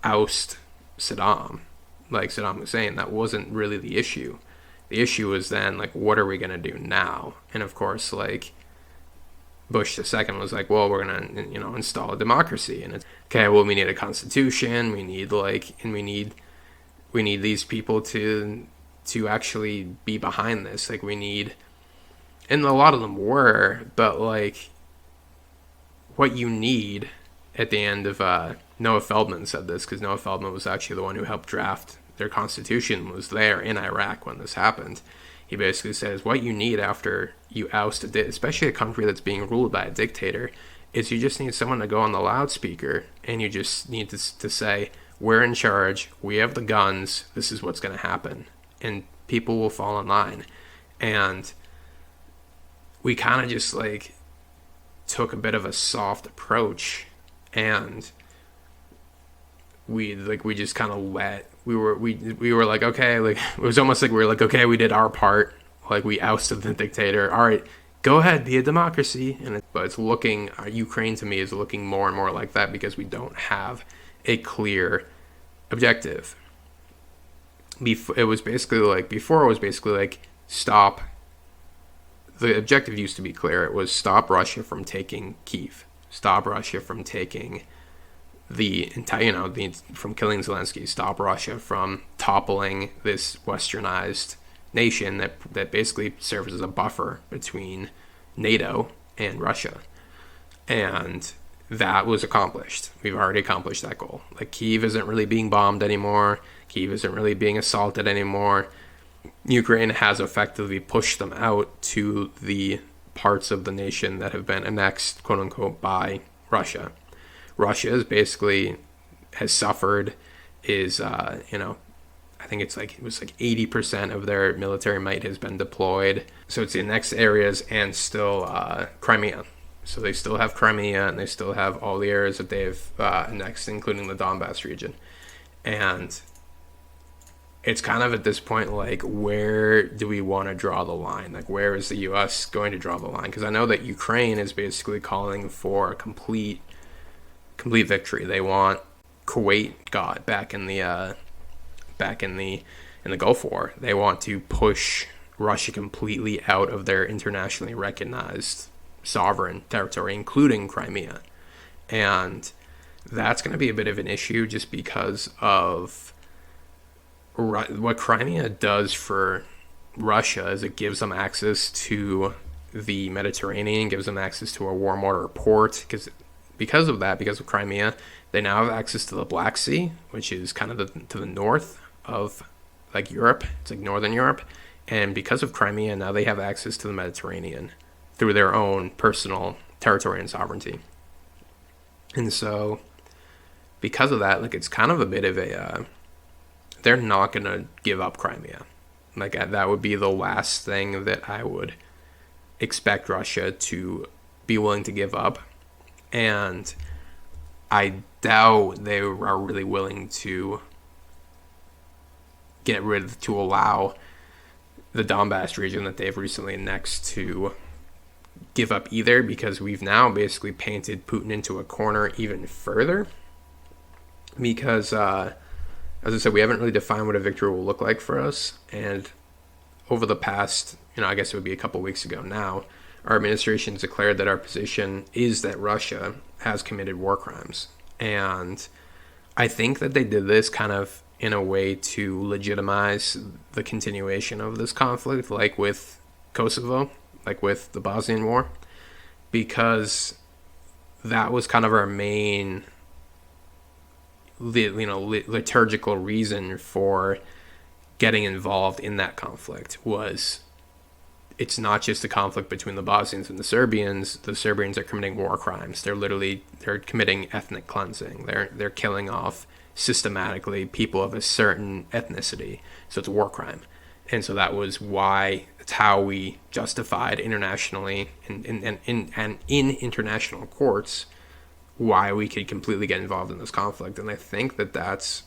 oust Saddam, like Saddam Hussein. That wasn't really the issue. The issue was then, like, what are we going to do now? And of course, like, Bush II was like, well, we're going to, install a democracy. And it's, okay, well, we need a constitution. We need, we need these people to actually be behind this. Like, we need, and a lot of them were, but, like, what you need at the end of, Noah Feldman said this, because Noah Feldman was actually the one who helped draft their constitution, was there in Iraq when this happened. He basically says what you need after you oust especially a country that's being ruled by a dictator, is you just need someone to go on the loudspeaker, and you just need to say, we're in charge, we have the guns, this is what's going to happen, and people will fall in line. And we kind of just, like, took a bit of a soft approach, and we just kind of we were like, okay, like, it was almost like we were like, okay, we did our part, like, we ousted the dictator, all right, go ahead, be a democracy. But it's looking, Ukraine to me is looking more and more like that, because we don't have a clear objective. Before it was basically like stop. The objective used to be clear. It was stop Russia from taking Kyiv, stop Russia from taking the entire, from killing Zelensky, stop Russia from toppling this westernized nation that basically serves as a buffer between NATO and Russia. And that was accomplished. We've already accomplished that goal. Like, Kyiv isn't really being bombed anymore. Kyiv isn't really being assaulted anymore. Ukraine has effectively pushed them out to the parts of the nation that have been annexed, quote unquote, by Russia. Russia has suffered, I think it was like 80% of their military might has been deployed. So it's the annexed areas and still Crimea. So they still have Crimea, and they still have all the areas that they've annexed, including the Donbass region. And it's kind of at this point, like, where do we want to draw the line? Like, where is the U.S. going to draw the line? Because I know that Ukraine is basically calling for a complete victory. They want Kuwait back in the Gulf War. They want to push Russia completely out of their internationally recognized sovereign territory, including Crimea. And that's going to be a bit of an issue, just because of what Crimea does for Russia is it gives them access to the Mediterranean, gives them access to a warm water port, because because of that, because of Crimea, they now have access to the Black Sea, which is kind of to the north of like Europe. It's like northern Europe. And because of Crimea, now they have access to the Mediterranean through their own personal territory and sovereignty. And so because of that, like, it's kind of a bit of a, they're not going to give up Crimea. Like, that would be the last thing that I would expect Russia to be willing to give up. And I doubt they are really willing to allow the Donbass region that they've recently annexed to give up either, because we've now basically painted Putin into a corner even further. Because, as I said, we haven't really defined what a victory will look like for us. And over the past, I guess it would be a couple weeks ago now, our administration declared that our position is that Russia has committed war crimes. And I think that they did this kind of in a way to legitimize the continuation of this conflict, like with Kosovo, like with the Bosnian War, because that was kind of our main, liturgical reason for getting involved in that conflict. Was it's not just a conflict between the Bosnians and the Serbians. The Serbians are committing war crimes. They're committing ethnic cleansing. They're killing off systematically people of a certain ethnicity. So it's a war crime. And so that was why, it's how we justified internationally and in international courts why we could completely get involved in this conflict. And I think that that's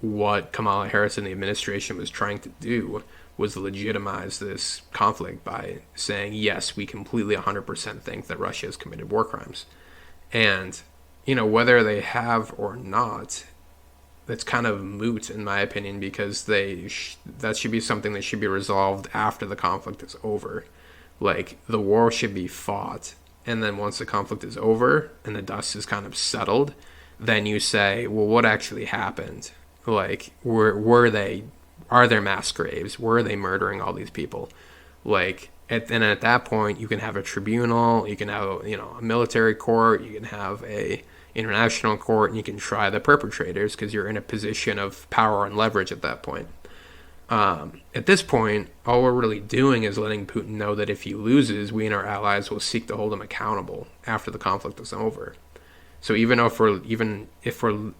what Kamala Harris and the administration was trying to do, was legitimize this conflict by saying, yes, we completely 100% think that Russia has committed war crimes. And, whether they have or not, that's kind of moot in my opinion, because that should be something that should be resolved after the conflict is over. Like, the war should be fought, and then once the conflict is over and the dust is kind of settled, then you say, well, what actually happened? Like, are there mass graves? Were they murdering all these people? Like, and at that point, you can have a tribunal, you can have a military court, you can have a international court, and you can try the perpetrators, because you're in a position of power and leverage at that point. At this point, all we're really doing is letting Putin know that if he loses, we and our allies will seek to hold him accountable after the conflict is over. So even if we're in a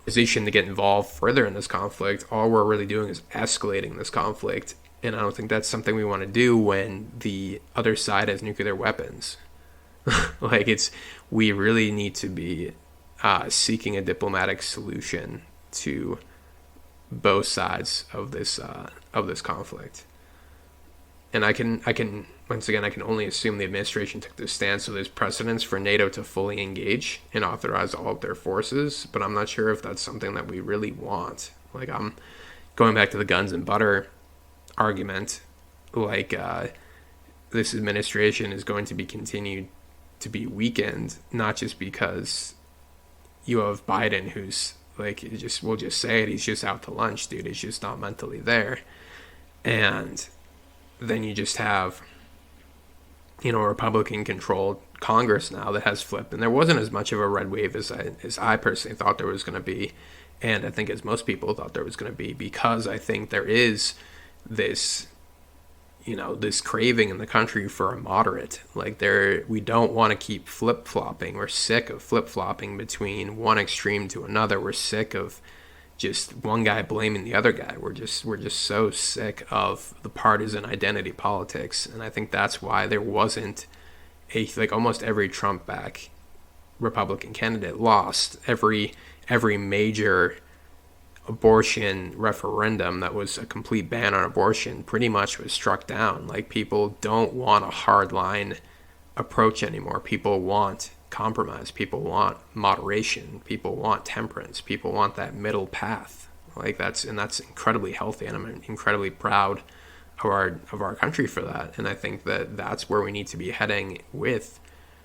position to get involved further in this conflict, all we're really doing is escalating this conflict. And I don't think that's something we want to do when the other side has nuclear weapons. We really need to be seeking a diplomatic solution to both sides of this conflict. And I can once again, I can only assume the administration took this stance so there's precedence for NATO to fully engage and authorize all of their forces, but I'm not sure if that's something that we really want. Like, I'm going back to the guns and butter argument. Like, this administration is going to be continued to be weakened, not just because you have Biden, who's like, we'll just say it, he's just out to lunch, dude. He's just not mentally there. And then you just have, a Republican-controlled Congress now that has flipped. And there wasn't as much of a red wave as I personally thought there was going to be. And I think as most people thought there was going to be, because I think there is this, this craving in the country for a moderate. Like, we don't want to keep flip-flopping. We're sick of flip-flopping between one extreme to another. We're sick of just one guy blaming the other guy. We're just so sick of the partisan identity politics. And I think that's why there wasn't almost every Trump-backed Republican candidate lost. Every major abortion referendum that was a complete ban on abortion pretty much was struck down. Like, people don't want a hardline approach anymore. People want compromise. People want moderation. People want temperance. People want that middle path. Like, that's incredibly healthy, and I'm incredibly proud of our country for that. And I think that that's where we need to be heading with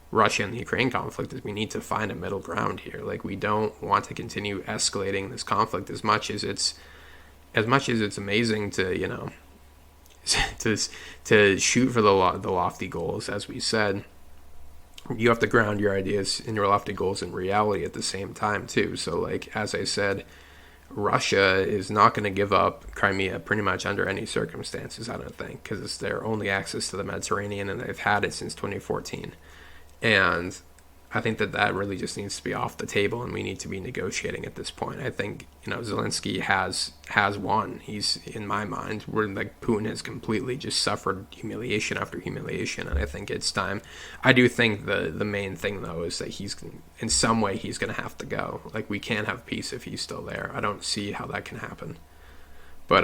Russia and the Ukraine conflict, is we need to find a middle ground here. Like, we don't want to continue escalating this conflict as much as it's amazing to to shoot for the lofty goals, as we said. you have to ground your ideas and your lofty goals in reality at the same time too. So like as I said, Russia is not going to give up Crimea pretty much under any circumstances, I don't think, because it's their only access to the Mediterranean and they've had it since 2014. And I think that really just needs to be off the table, and we need to be negotiating at this point. I think Zelensky has won. He's, in my mind, where like Putin has completely just suffered humiliation after humiliation, and I think it's time. I do think the main thing though is that he's in some way he's going to have to go. Like we can't have peace if he's still there. I don't see how that can happen, but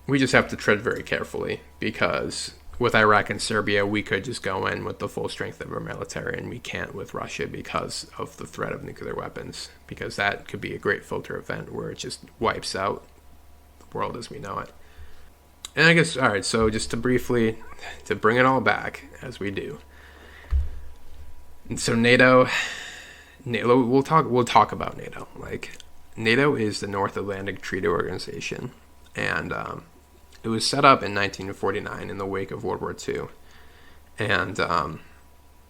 we just have to tread very carefully because with Iraq and Serbia, we could just go in with the full strength of our military, and we can't with Russia because of the threat of nuclear weapons, because that could be a great filter event where it just wipes out the world as we know it. And I guess, all right, so just to bring it all back, as we do. And so NATO, we'll talk about NATO. Like, NATO is the North Atlantic Treaty Organization, and it was set up in 1949 in the wake of World War II, and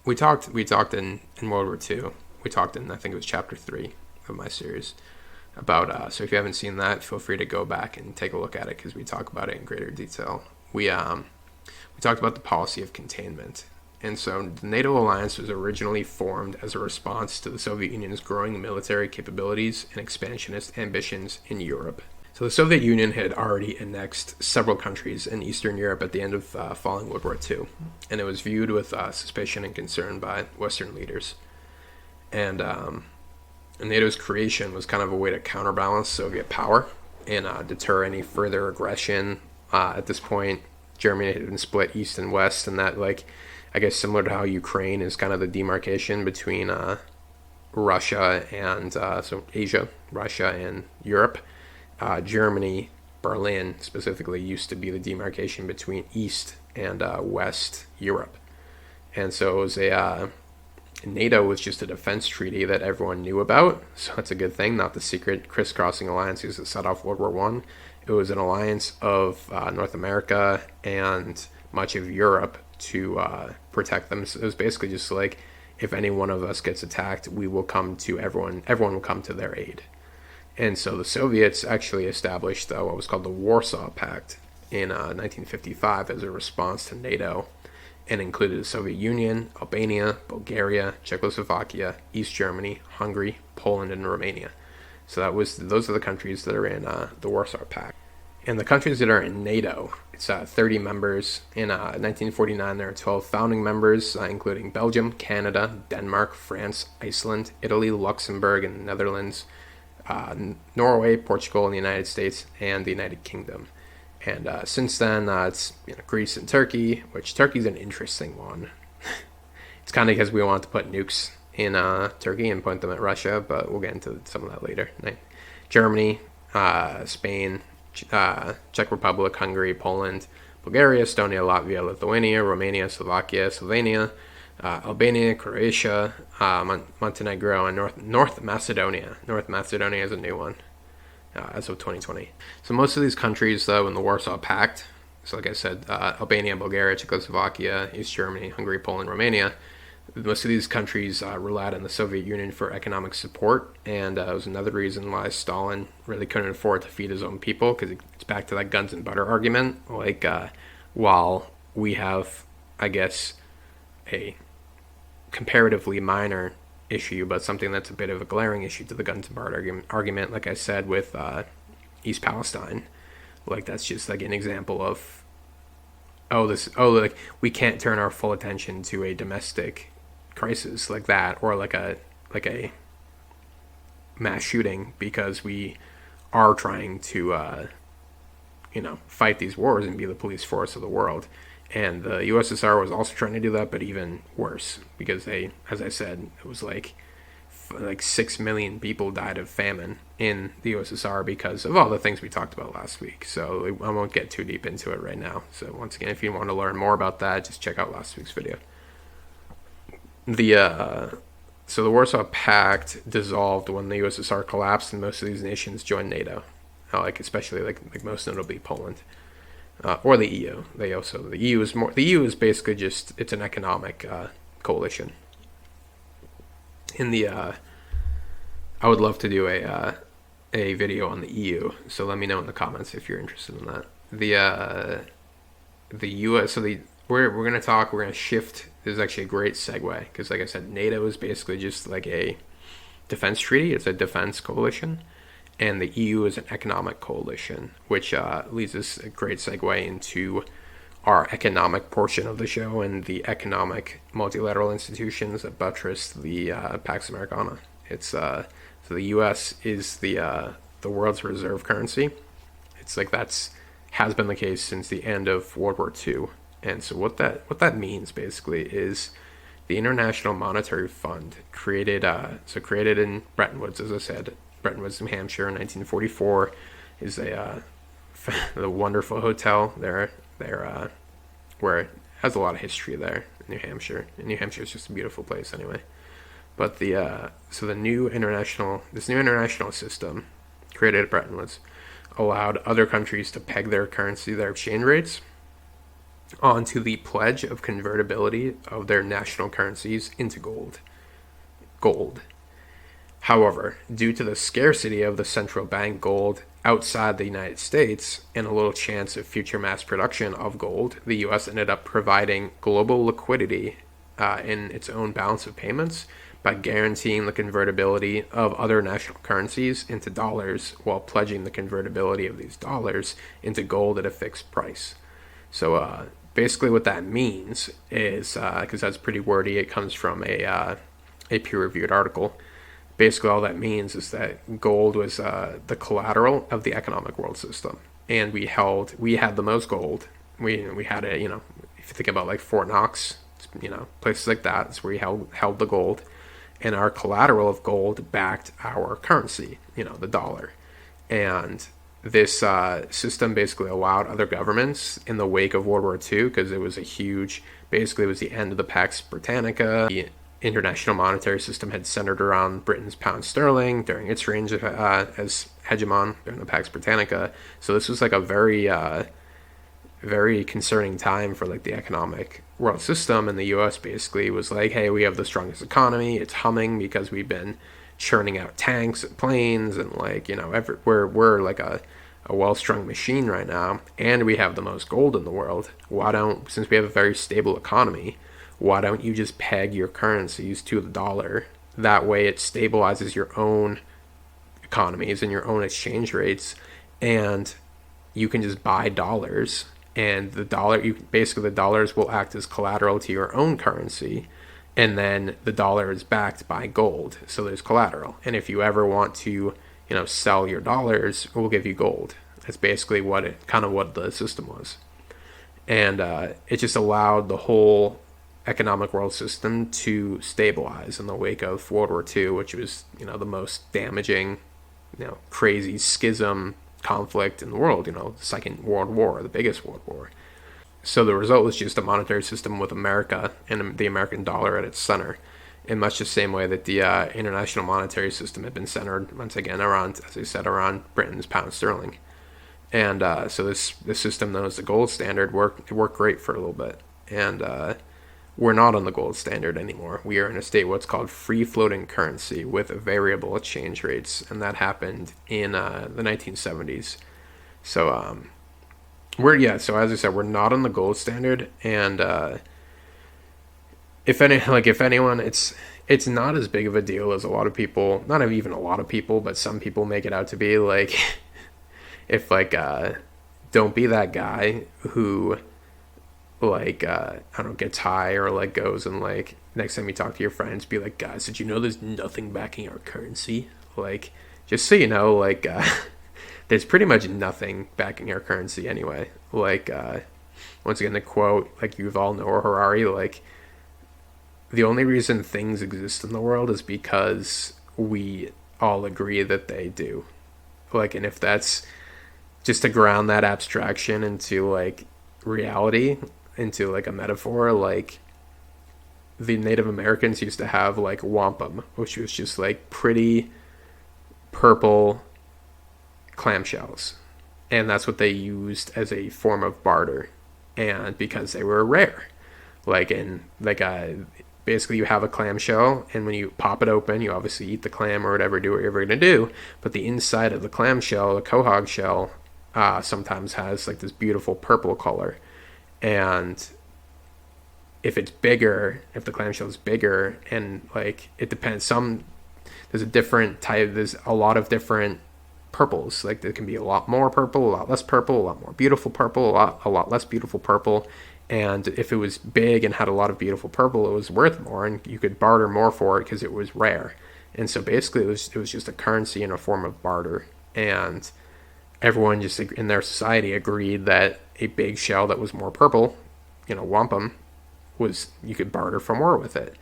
we talked in World War II. We talked in, I think it was chapter 3 of my series about. So if you haven't seen that, feel free to go back and take a look at it because we talk about it in greater detail. We talked about the policy of containment, and so the NATO alliance was originally formed as a response to the Soviet Union's growing military capabilities and expansionist ambitions in Europe. So the Soviet Union had already annexed several countries in Eastern Europe at the end of following World War II, and it was viewed with suspicion and concern by Western leaders. And NATO's creation was kind of a way to counterbalance Soviet power and deter any further aggression. At this point, Germany had been split east and west, and that, like, I guess similar to how Ukraine is kind of the demarcation between Russia and so Asia, Russia and Europe. Germany, Berlin specifically, used to be the demarcation between East and West Europe. And so it was NATO was just a defense treaty that everyone knew about, so that's a good thing, not the secret crisscrossing alliances that set off World War I. It was an alliance of North America and much of Europe to protect them. So it was basically just like, if any one of us gets attacked, we will come to everyone will come to their aid. And so the Soviets actually established what was called the Warsaw Pact in 1955 as a response to NATO, and included the Soviet Union, Albania, Bulgaria, Czechoslovakia, East Germany, Hungary, Poland, and Romania. So those are the countries that are in the Warsaw Pact. And the countries that are in NATO, it's 30 members. In 1949, there are 12 founding members, including Belgium, Canada, Denmark, France, Iceland, Italy, Luxembourg, and the Netherlands, Norway, Portugal, and the United States, and the United Kingdom. And since then, it's Greece and Turkey, which Turkey's an interesting one. It's kind of because we want to put nukes in Turkey and point them at Russia, but we'll get into some of that later. Germany, Spain, Czech Republic, Hungary, Poland, Bulgaria, Estonia, Latvia, Lithuania, Romania, Slovakia, Slovenia, Albania, Croatia, Montenegro, and North Macedonia. North Macedonia is a new one as of 2020. So most of these countries, though, in the Warsaw Pact, so like I said, Albania, Bulgaria, Czechoslovakia, East Germany, Hungary, Poland, Romania, most of these countries relied on the Soviet Union for economic support, and it was another reason why Stalin really couldn't afford to feed his own people, because it's back to that guns and butter argument. Like, while we have, I guess, a comparatively minor issue, but something that's a bit of a glaring issue to the guns and butter argument, like I said, with East Palestine. Like, that's just like an example of, like, we can't turn our full attention to a domestic crisis like that, or like a mass shooting, because we are trying to fight these wars and be the police force of the world. And the USSR was also trying to do that, but even worse, because they, as I said, it was like 6 million people died of famine in the USSR because of all the things we talked about last week. So I won't get too deep into it right now. So once again, if you want to learn more about that, just check out last week's video. So the Warsaw Pact dissolved when the USSR collapsed, and most of these nations joined NATO. Especially like most notably Poland. or the EU. The EU is basically just, it's an economic coalition. In the I would love to do a video on the EU. So let me know in the comments if you're interested in that. The U.S. We're gonna talk. We're gonna shift. This is actually a great segue because, like I said, NATO is basically just like a defense treaty. It's a defense coalition, and the EU is an economic coalition, which leads us a great segue into our economic portion of the show and the economic multilateral institutions that buttress the Pax Americana. It's so the U.S. is the world's reserve currency. It's like has been the case since the end of World War II. And so what that means basically is the International Monetary Fund created in Bretton Woods, as I said, Bretton Woods, New Hampshire, in 1944, is the wonderful hotel there where it has a lot of history there in New Hampshire. And New Hampshire is just a beautiful place anyway. But this new international system created at Bretton Woods allowed other countries to peg their currency, their exchange rates, onto the pledge of convertibility of their national currencies into gold. However, due to the scarcity of the central bank gold outside the United States and a little chance of future mass production of gold, the U.S. ended up providing global liquidity in its own balance of payments by guaranteeing the convertibility of other national currencies into dollars while pledging the convertibility of these dollars into gold at a fixed price. So basically what that means is, because that's pretty wordy, it comes from a peer-reviewed article. Basically all that means is that gold was the collateral of the economic world system. And we had the most gold. We had it, if you think about like Fort Knox, places like that, it's where we held the gold. And our collateral of gold backed our currency, the dollar. And this system basically allowed other governments in the wake of World War II, because it was basically it was the end of the Pax Britannica. The international monetary system had centered around Britain's pound sterling during its reign as hegemon during the Pax Britannica. So this was like a very, very concerning time for like the economic world system, and the U.S. basically was like, hey, we have the strongest economy, it's humming because we've been churning out tanks and planes and we're like a well-strung machine right now, and we have the most gold in the world. Since we have a very stable economy, why don't you just peg your currencies to the dollar? That way it stabilizes your own economies and your own exchange rates, and you can just buy dollars, and the dollars will act as collateral to your own currency, and then the dollar is backed by gold, so there's collateral. And if you ever want to, sell your dollars, we'll give you gold. That's basically what the system was. And it just allowed the whole economic world system to stabilize in the wake of World War II, which was, the most damaging, crazy schism conflict in the world, the Second World War, the biggest world war. So the result was just a monetary system with America and the American dollar at its center, in much the same way that the international monetary system had been centered, once again, around, as I said, around Britain's pound sterling. And so this system, known as the gold standard, worked great for a little bit. And we're not on the gold standard anymore. We are in a state what's called free-floating currency with variable exchange rates, and that happened in the 1970s. So so as I said, we're not on the gold standard, and if anyone, it's not as big of a deal as a lot of people, not even a lot of people, but some people make it out to be. Like, if don't be that guy who gets high or goes and next time you talk to your friends, be like, guys, did you know there's nothing backing our currency? Just so you know, there's pretty much nothing backing our currency anyway. Once again, the quote, Yuval Noah Harari, the only reason things exist in the world is because we all agree that they do. And if that's just to ground that abstraction into reality, into a metaphor, the Native Americans used to have wampum, which was just pretty purple clamshells, and that's what they used as a form of barter, and because they were rare. Basically you have a clamshell, and when you pop it open, you obviously eat the clam or whatever, do what you're going to do. But the inside of the clamshell, the quahog shell, sometimes has like this beautiful purple color. And if it's bigger, if the clamshell is bigger, and like it depends, there's a different type, there's a lot of different purples. Like there can be a lot more purple, a lot less purple, a lot more beautiful purple, a lot less beautiful purple. And if it was big and had a lot of beautiful purple, it was worth more, and you could barter more for it because it was rare. And so basically, it was just a currency in a form of barter. And everyone just in their society agreed that a big shell that was more purple, wampum, was, you could barter for more with it.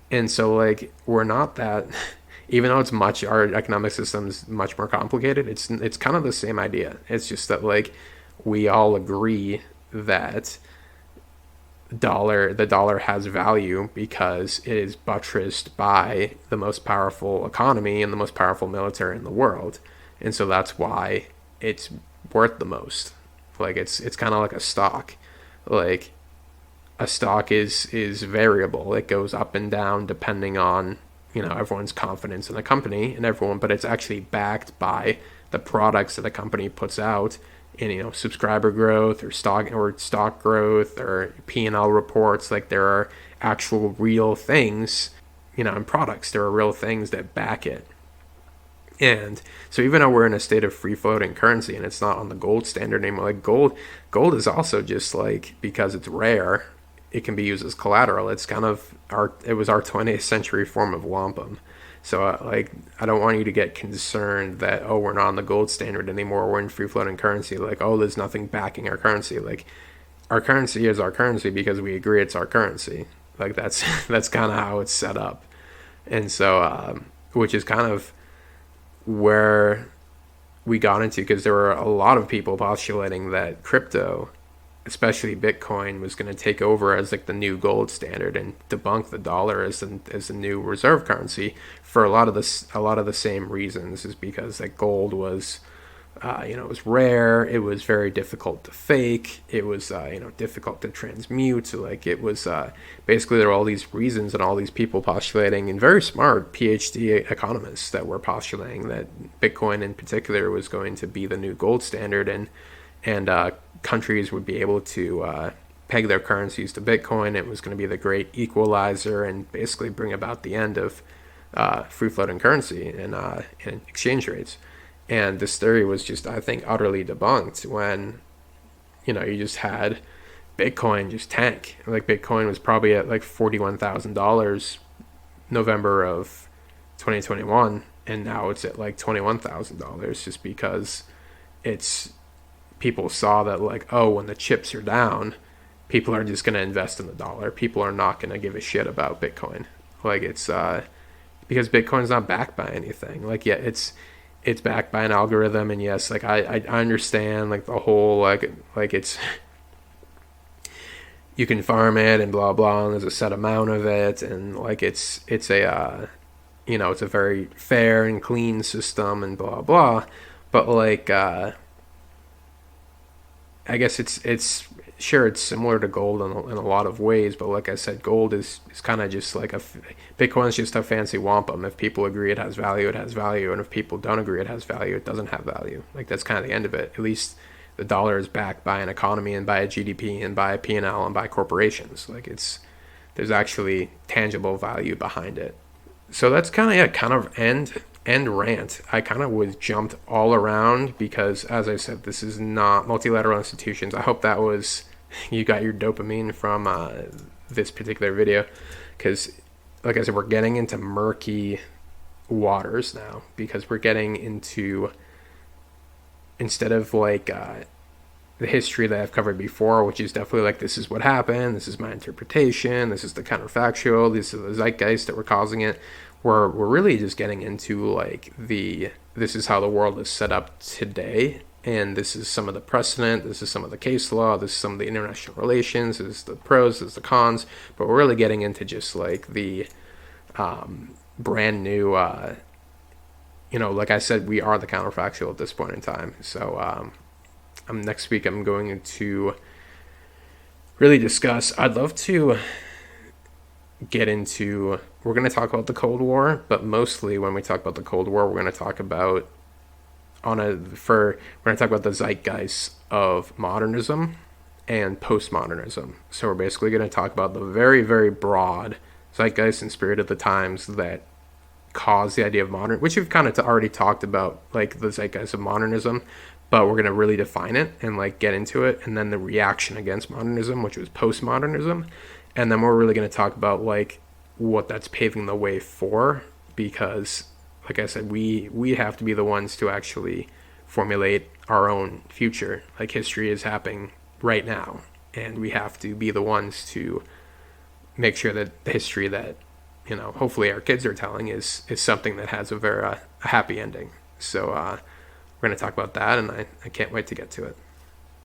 And so like we're not that, even though our economic system's much more complicated, it's kind of the same idea. It's just that like we all agree that the dollar has value because it is buttressed by the most powerful economy and the most powerful military in the world. And so that's why it's worth the most. Like it's kind of like a stock. Like a stock is variable. It goes up and down depending on, everyone's confidence in the company and everyone, but it's actually backed by the products that the company puts out in, subscriber growth or stock growth or P&L reports. Like there are actual real things, in products. There are real things that back it. And so even though we're in a state of free floating currency and it's not on the gold standard anymore, like gold is also just like, because it's rare, it can be used as collateral. It's kind of it was our 20th century form of wampum. So I don't want you to get concerned that, oh, we're not on the gold standard anymore, we're in free floating currency. Like, oh, there's nothing backing our currency. Like our currency is our currency because we agree it's our currency. Like that's kind of how it's set up. And so which is kind of where we got into, because there were a lot of people postulating that crypto, especially Bitcoin, was going to take over as like the new gold standard and debunk the dollar as a new reserve currency for a lot of the same reasons. Is because like gold was it was rare, it was very difficult to fake, it was difficult to transmute. So like it was basically there were all these reasons and all these people postulating, and very smart PhD economists that were postulating that Bitcoin in particular was going to be the new gold standard, and countries would be able to peg their currencies to Bitcoin. It was going to be the great equalizer and basically bring about the end of free floating currency and exchange rates. And this theory was just, I think, utterly debunked when, you just had Bitcoin just tank. Like Bitcoin was probably at like $41,000 November of 2021, and now it's at like $21,000 just because people saw that like, oh, when the chips are down, people are just going to invest in the dollar. People are not going to give a shit about Bitcoin. Like it's because Bitcoin's not backed by anything. Like, yeah, it's backed by an algorithm, and yes, like I understand like the whole like it's, you can farm it and blah blah, and there's a set amount of it, and like it's a it's a very fair and clean system and blah blah. But like I guess it's sure it's similar to gold in a lot of ways, but like I said, gold is kind of just like Bitcoin's just a fancy wampum. If people agree it has value, it has value, and if people don't agree it has value, it doesn't have value. Like that's kind of the end of it. At least the dollar is backed by an economy and by a GDP and by a P&L and by corporations. Like there's actually tangible value behind it. So that's kind of end rant. I kind of was jumped all around because, as I said, this is not Multilateral Institutions. I hope that was, you got your dopamine from this particular video, because like I said, we're getting into murky waters now, because we're getting into, instead of like the history that I've covered before, which is definitely like, this is what happened, this is my interpretation, this is the counterfactual, this is the zeitgeist that we're causing it. We're really just getting into like this is how the world is set up today, and this is some of the precedent, this is some of the case law, this is some of the international relations, this is the pros, this is the cons, but we're really getting into just like the brand new like I said, we are the counterfactual at this point in time. So Next week I'm going to really discuss. I'd love to get into. We're going to talk about the Cold War, but mostly when we talk about the Cold War, we're going to talk about we're going to talk about the zeitgeist of modernism and postmodernism. So we're basically going to talk about the very, very broad zeitgeist and spirit of the times that caused the idea of modern, which we've kind of already talked about, like the zeitgeist of modernism, but we're going to really define it and like get into it, and then the reaction against modernism, which was postmodernism, and then we're really going to talk about like what that's paving the way for, because like I said, we have to be the ones to actually formulate our own future. Like history is happening right now, and we have to be the ones to make sure that the history that hopefully our kids are telling is something that has a happy ending. So we're going to talk about that, and I can't wait to get to it.